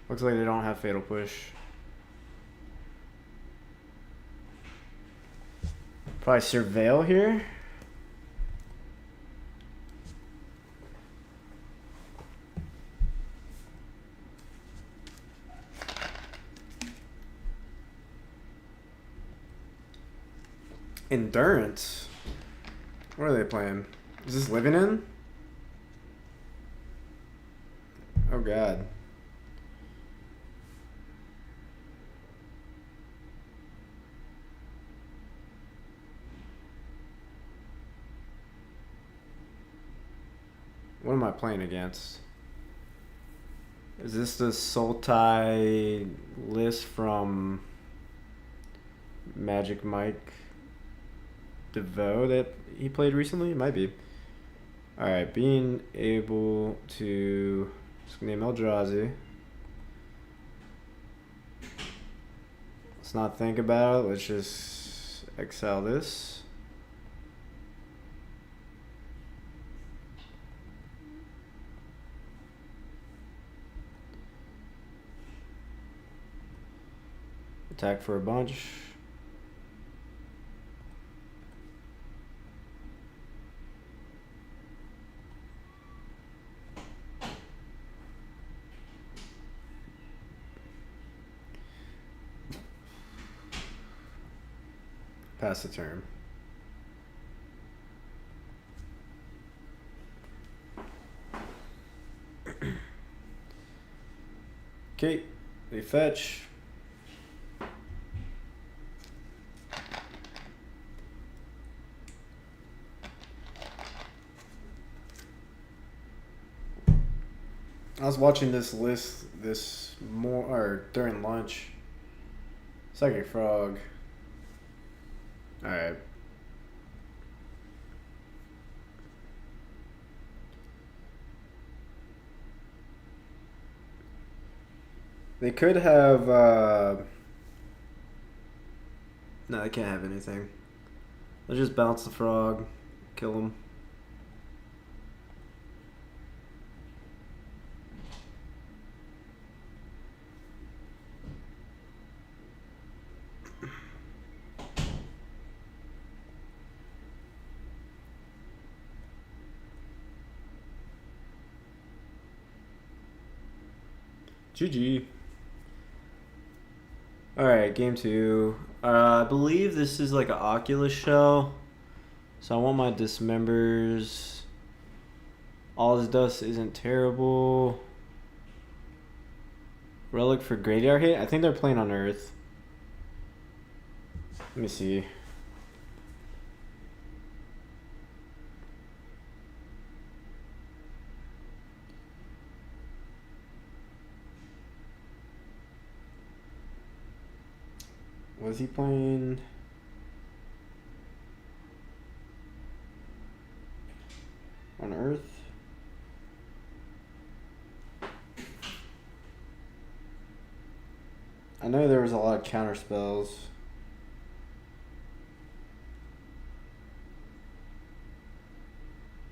Looks like they don't have Fatal Push. Probably Surveil here. Endurance. What are they playing? Is this Living In? Oh god. What am I playing against? Is this the Sultai list from Magic Mike DeVoe that he played recently? It might be. Alright, being able to... Let's name Eldrazi. Let's not think about it. Let's just exile this. Attack for a bunch. Pass the turn. Okay, they fetch. I was watching this list during lunch. Psychic Frog. Alright. They could have no, they can't have anything. They'll just bounce the frog, kill him. GG. Alright, game 2. I believe this is like an Oculus shell. So I want my dismembers. All this dust isn't terrible. Relic for graveyard hit? I think they're playing on Earth. Let me see. Was he playing on Earth? I know there was a lot of counter spells.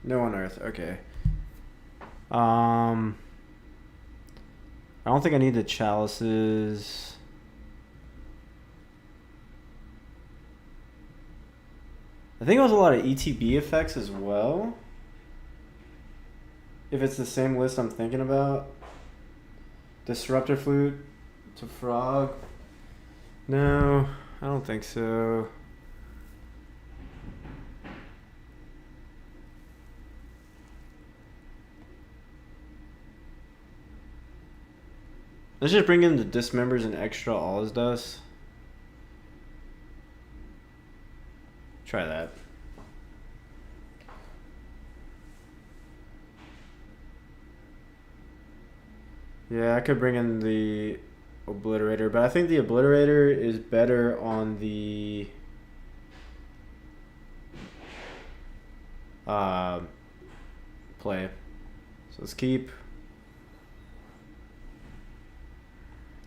No on Earth, okay. I don't think I need the chalices. I think it was a lot of ETB effects as well. If it's the same list I'm thinking about. Disruptor Flute to Frog. No, I don't think so. Let's just bring in the dismembers and extra all his dust. Try that. Yeah, I could bring in the Obliterator, but I think the Obliterator is better on the play. So let's keep.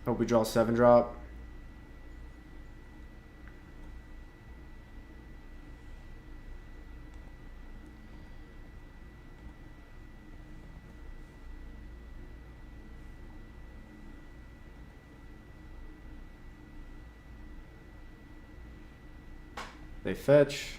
Hope we draw 7-drop. They fetch.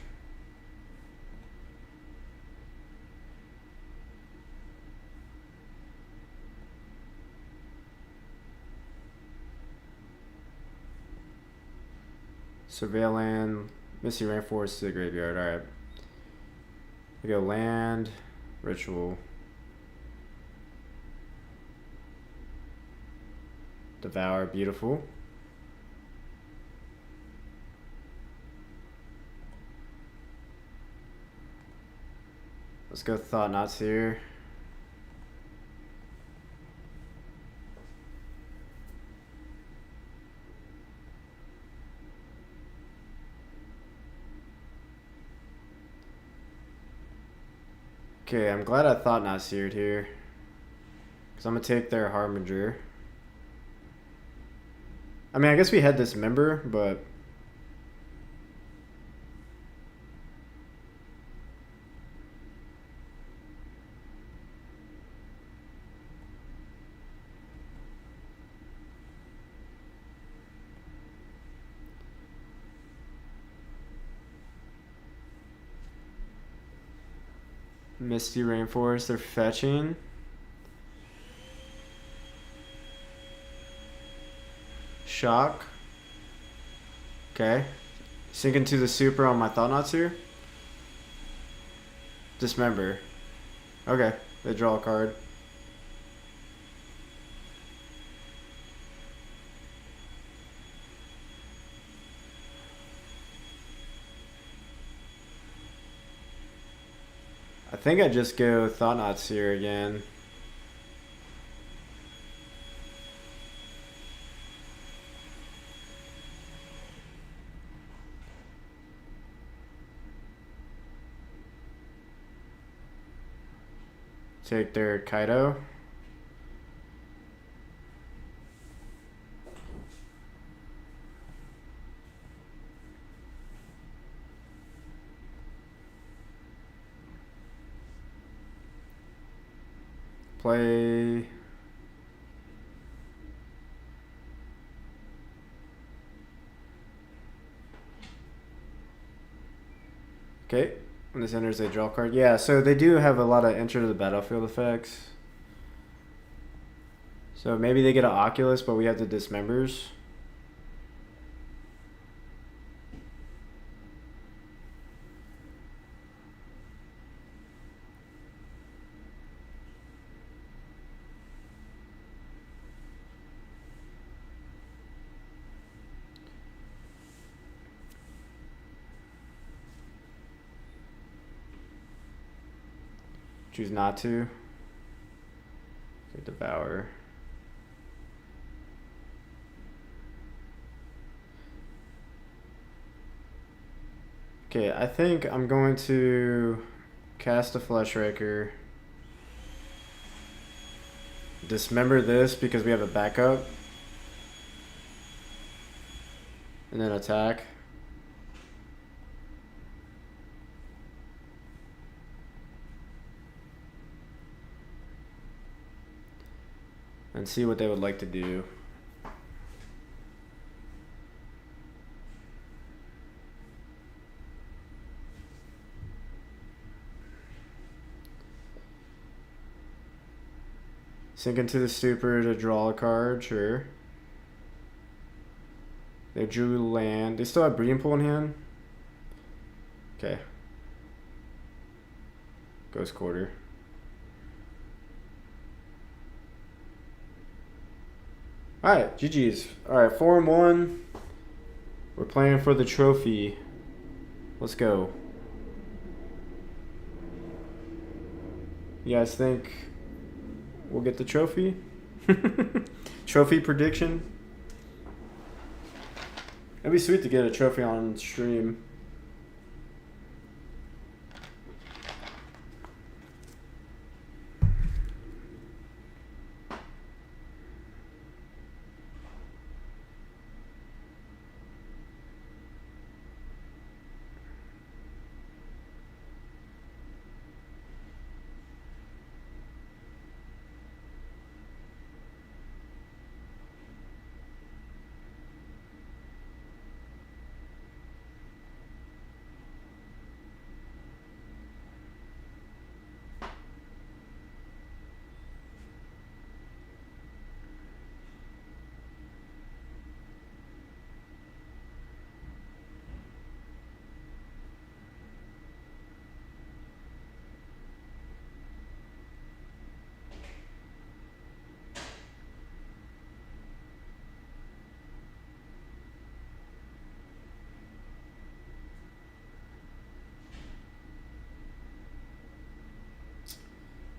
Surveil land. Misty Rainforest to the graveyard. Alright. We go land. Ritual. Devour. Beautiful. Let's go Thought-Knot Seer. Okay, I'm glad I Thought-Knot Seered here. Because I'm going to take their Harbinger. I mean, I guess we had Dismember, but... Misty Rainforest, they're fetching. Shock. Okay. Sink into the super on my Thought-Knot Seer. Dismember. Okay, they draw a card. I think I just go Thought-Knot Seer again. Take their Kaido. Play. Okay. When this enters, they draw a card. Yeah, so they do have a lot of enter to the battlefield effects. So maybe they get an Oculus, but we have the Dismembers. Choose not to. Okay, Devour. Okay, I think I'm going to cast a Fleshraker. Dismember this because we have a backup. And then attack. And see what they would like to do. Sink into the stupor to draw a card, sure. They drew land. They still have Breeding Pool in hand? Okay. Ghost Quarter. Alright, GG's. Alright, 4-1. We're playing for the trophy. Let's go. You guys think we'll get the trophy? Trophy prediction? It'd be sweet to get a trophy on stream.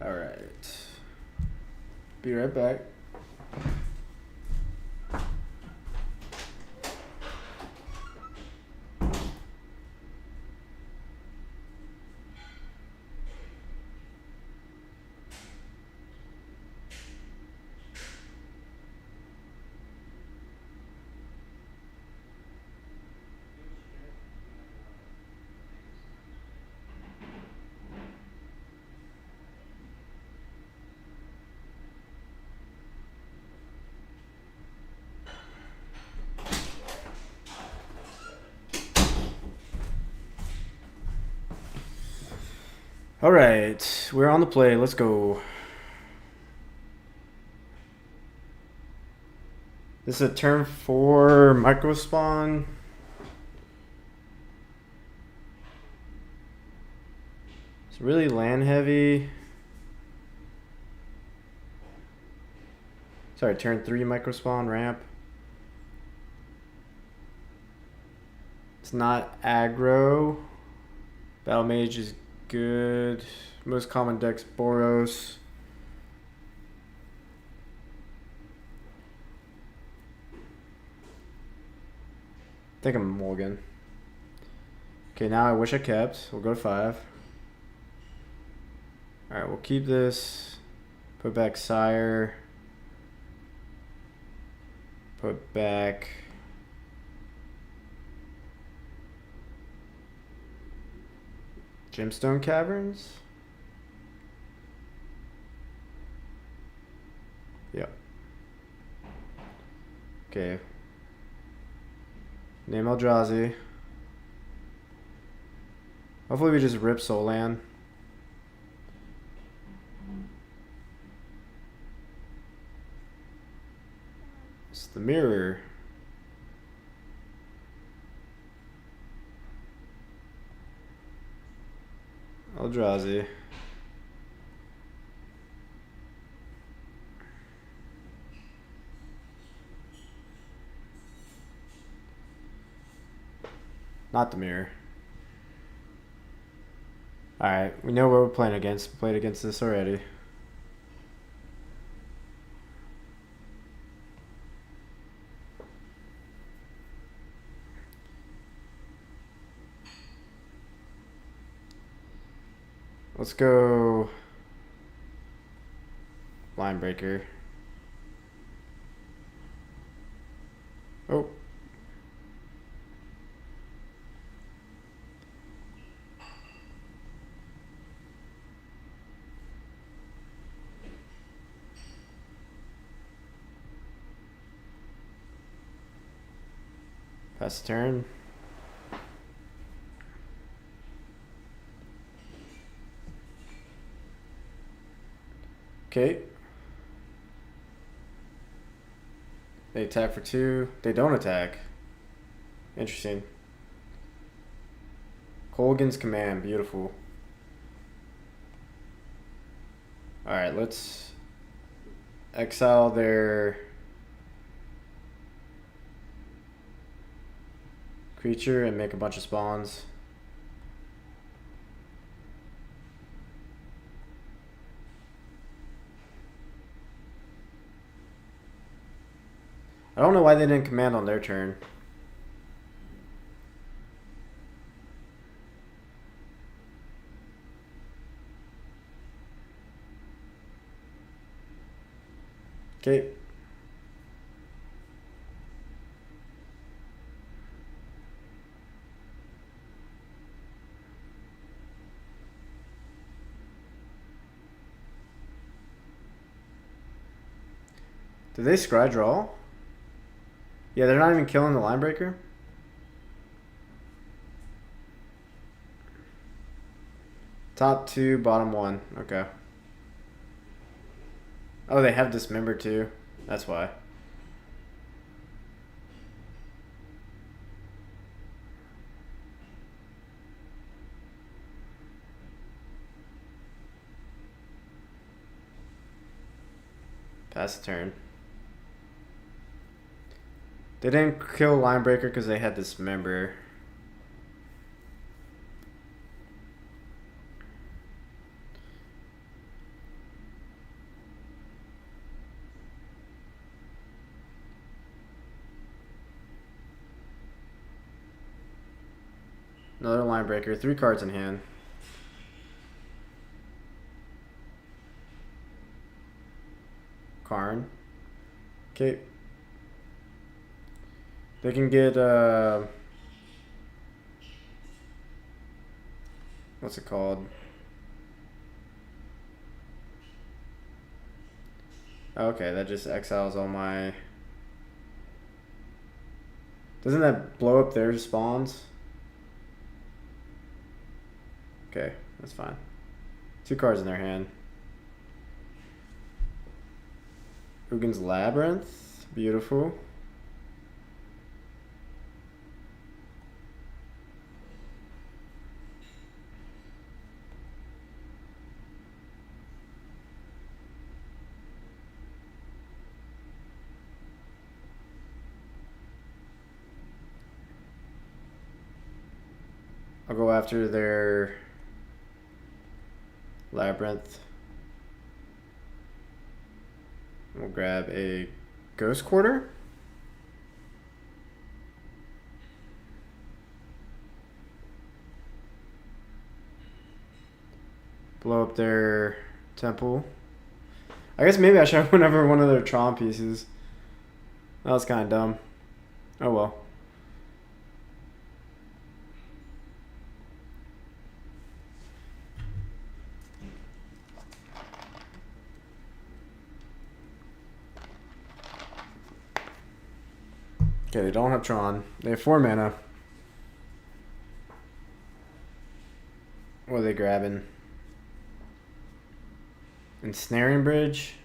Alright. Be right back. All right, we're on the play. Let's go. This is a turn 4 micro spawn. It's really land heavy. Sorry, turn 3 micro spawn ramp. It's not aggro. Battle Mage is good. Most common decks Boros. I think I'm Morgan. Okay, now I wish I kept. We'll go to 5. Alright, we'll keep this. Put back Sire. Put back Gemstone Caverns. Yep. Okay. Name Eldrazi. Hopefully we just rip Solan. It's the mirror. Eldrazi. Not the mirror. Alright, we know what we're playing against. We played against this already. Let's go Linebreaker. Oh. Pass the turn. Okay. They attack for 2. They don't attack. Interesting. Colgan's Command. Beautiful. Alright, let's exile their creature and make a bunch of spawns. I don't know why they didn't command on their turn. Okay. Did they scry draw? Yeah, they're not even killing the Linebreaker. Top 2, bottom 1. Okay. Oh, they have Dismember too. That's why. Pass the turn. They didn't kill Linebreaker because they had Dismember. Another Linebreaker. 3 cards in hand. Karn. Okay. They can get what's it called? Okay, that just exiles all my... Doesn't that blow up their spawns? Okay, that's fine. 2 cards in their hand. Ugin's Labyrinth. Beautiful. I'll go after their Labyrinth. We'll grab a Ghost Quarter. Blow up their temple. I guess maybe I should have went over one of their Tron pieces. That was kind of dumb. Oh well. Okay, they don't have Tron. They have 4 mana. What are they grabbing? Ensnaring Bridge?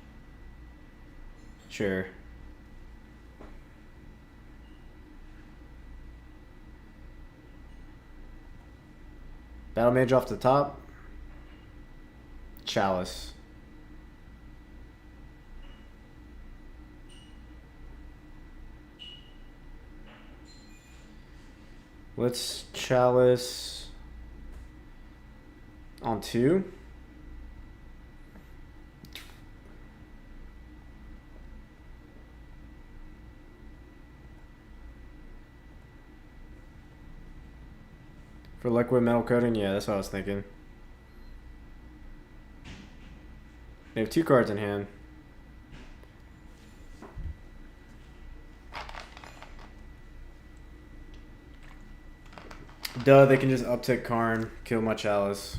Sure. Battle Mage off the top. Chalice. Let's Chalice on 2. For liquid metal coating, yeah, that's what I was thinking. They have 2 cards in hand. Duh, they can just uptick Karn, kill my Chalice.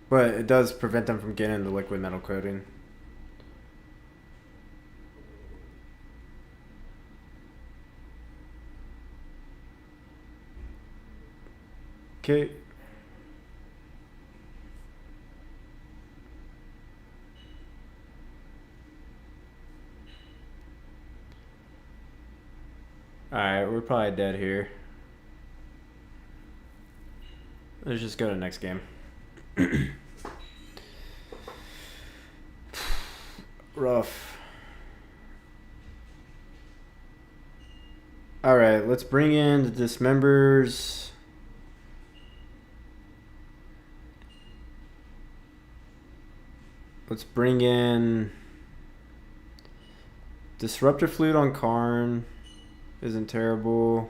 But it does prevent them from getting the liquid metal coating. Okay. Alright, we're probably dead here. Let's just go to the next game. Rough. Alright, let's bring in the Dismembers. Let's bring in Disruptor Flute on Karn. Isn't terrible.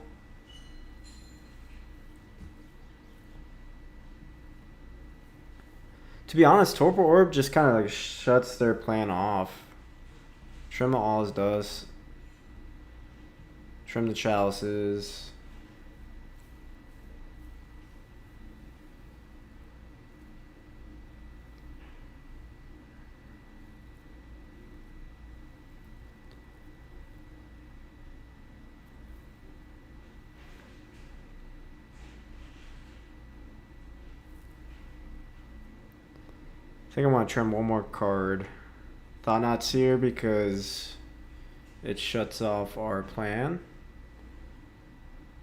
To be honest, Torpor Orb just kind of like shuts their plan off. Trim the All's Dust. Trim the Chalices. I think I want to trim one more card. Thought-Knot Seer because it shuts off our plan.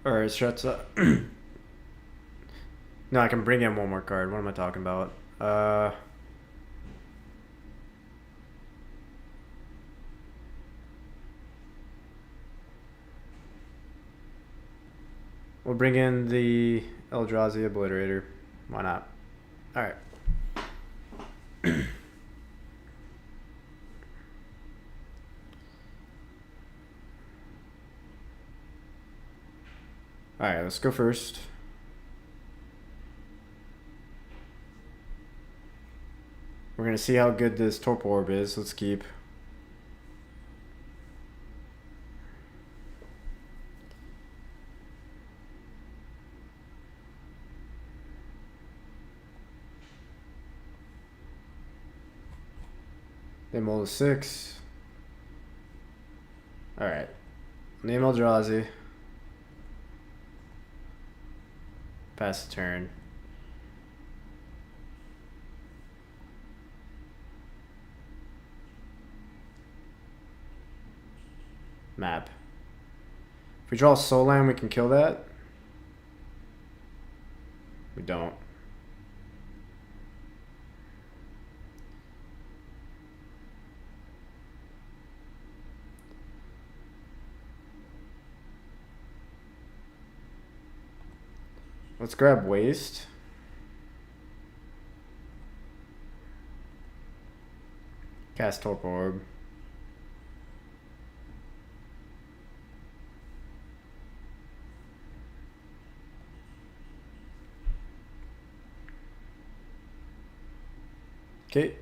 Or it shuts up. No, I can bring in one more card. What am I talking about? We'll bring in the Eldrazi Obliterator. Why not? Alright. Alright, let's go first. We're going to see how good this Torpor Orb is. Let's keep. They mold a 6. Alright. Name Eldrazi. Pass the turn. Map. If we draw a soul land, we can kill that. We don't. Let's grab waste. Cast Torpor Orb. Okay.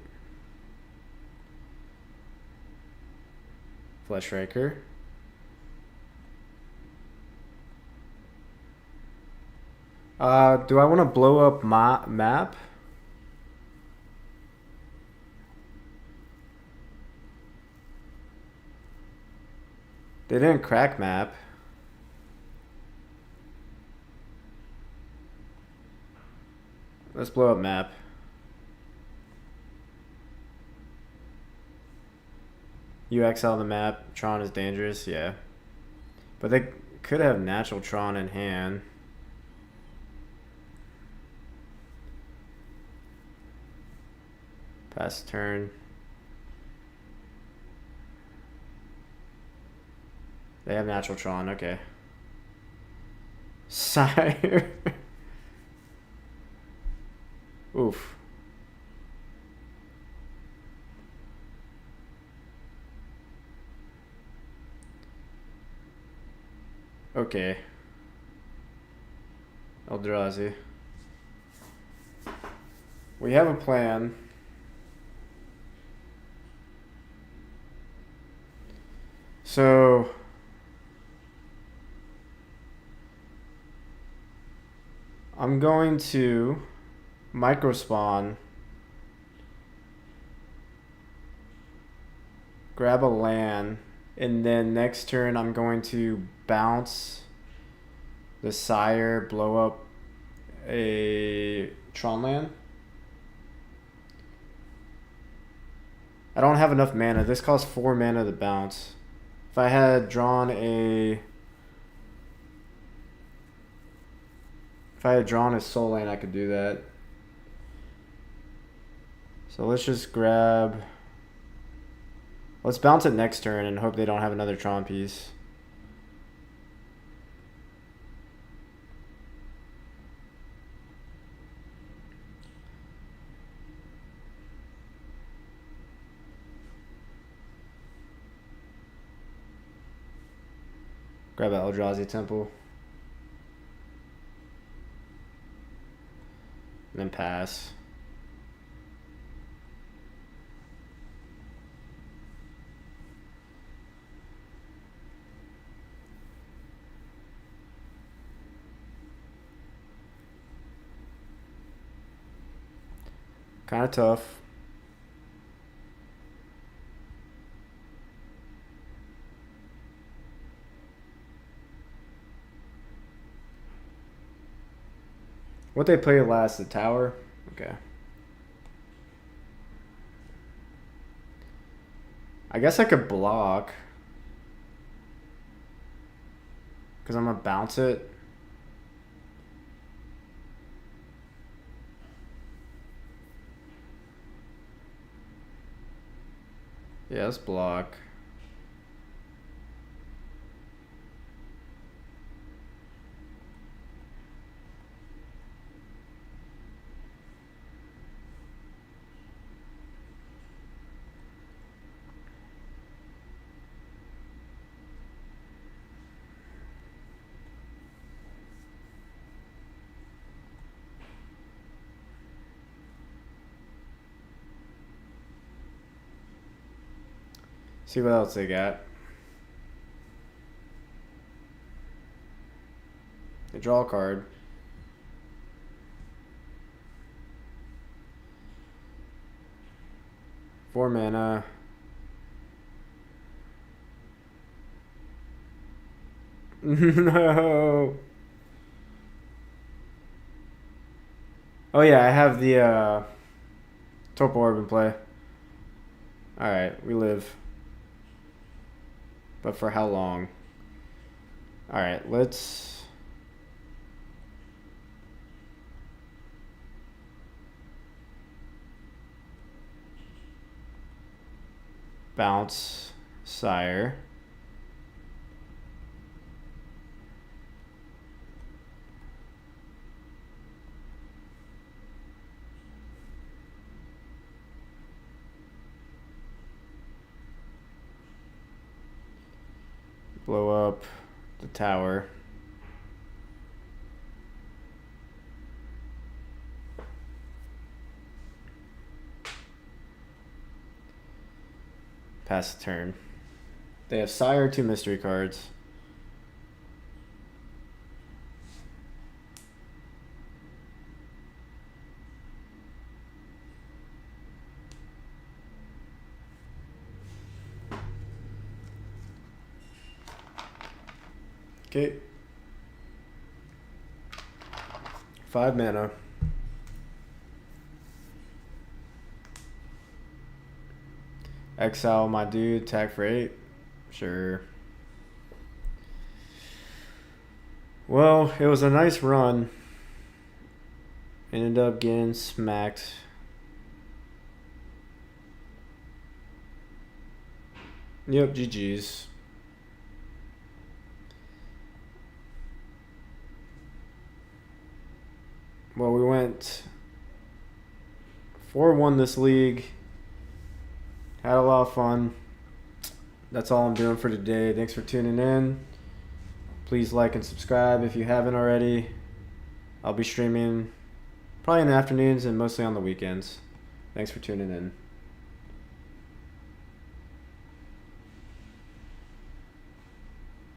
Fleshreaker. Do I want to blow up my map? They didn't crack map. Let's blow up map. You exile the map. Tron is dangerous, yeah. But they could have natural Tron in hand. Pass turn. They have natural Tron, okay. Sire. Oof. Okay. Eldrazi. We have a plan. So I'm going to micro spawn, grab a land, and then next turn I'm going to bounce the Sire, blow up a Tron land. I don't have enough mana. This costs 4 mana to bounce. If I had drawn a soul lane, I could do that. So let's just grab. Let's bounce it next turn and hope they don't have another Tron piece. Grab an Eldrazi Temple. And then pass. Kind of tough. What they played last, the tower? Okay. I guess I could block. Because I'm going to bounce it. Yeah, let's block. See what else they got. They draw a card. Four mana. No. Oh yeah, I have the Torpor Orb in play. Alright, we live. But for how long? Alright, let's... bounce Sire. Blow up the tower. Pass the turn. They have Sire, 2 mystery cards. Okay. 5 mana. Exile my dude, attack for 8. Sure. Well, it was a nice run. Ended up getting smacked. Yep, GG's. Well, we went 4-1 this league. Had a lot of fun. That's all I'm doing for today. Thanks for tuning in. Please like and subscribe if you haven't already. I'll be streaming probably in the afternoons and mostly on the weekends. Thanks for tuning in.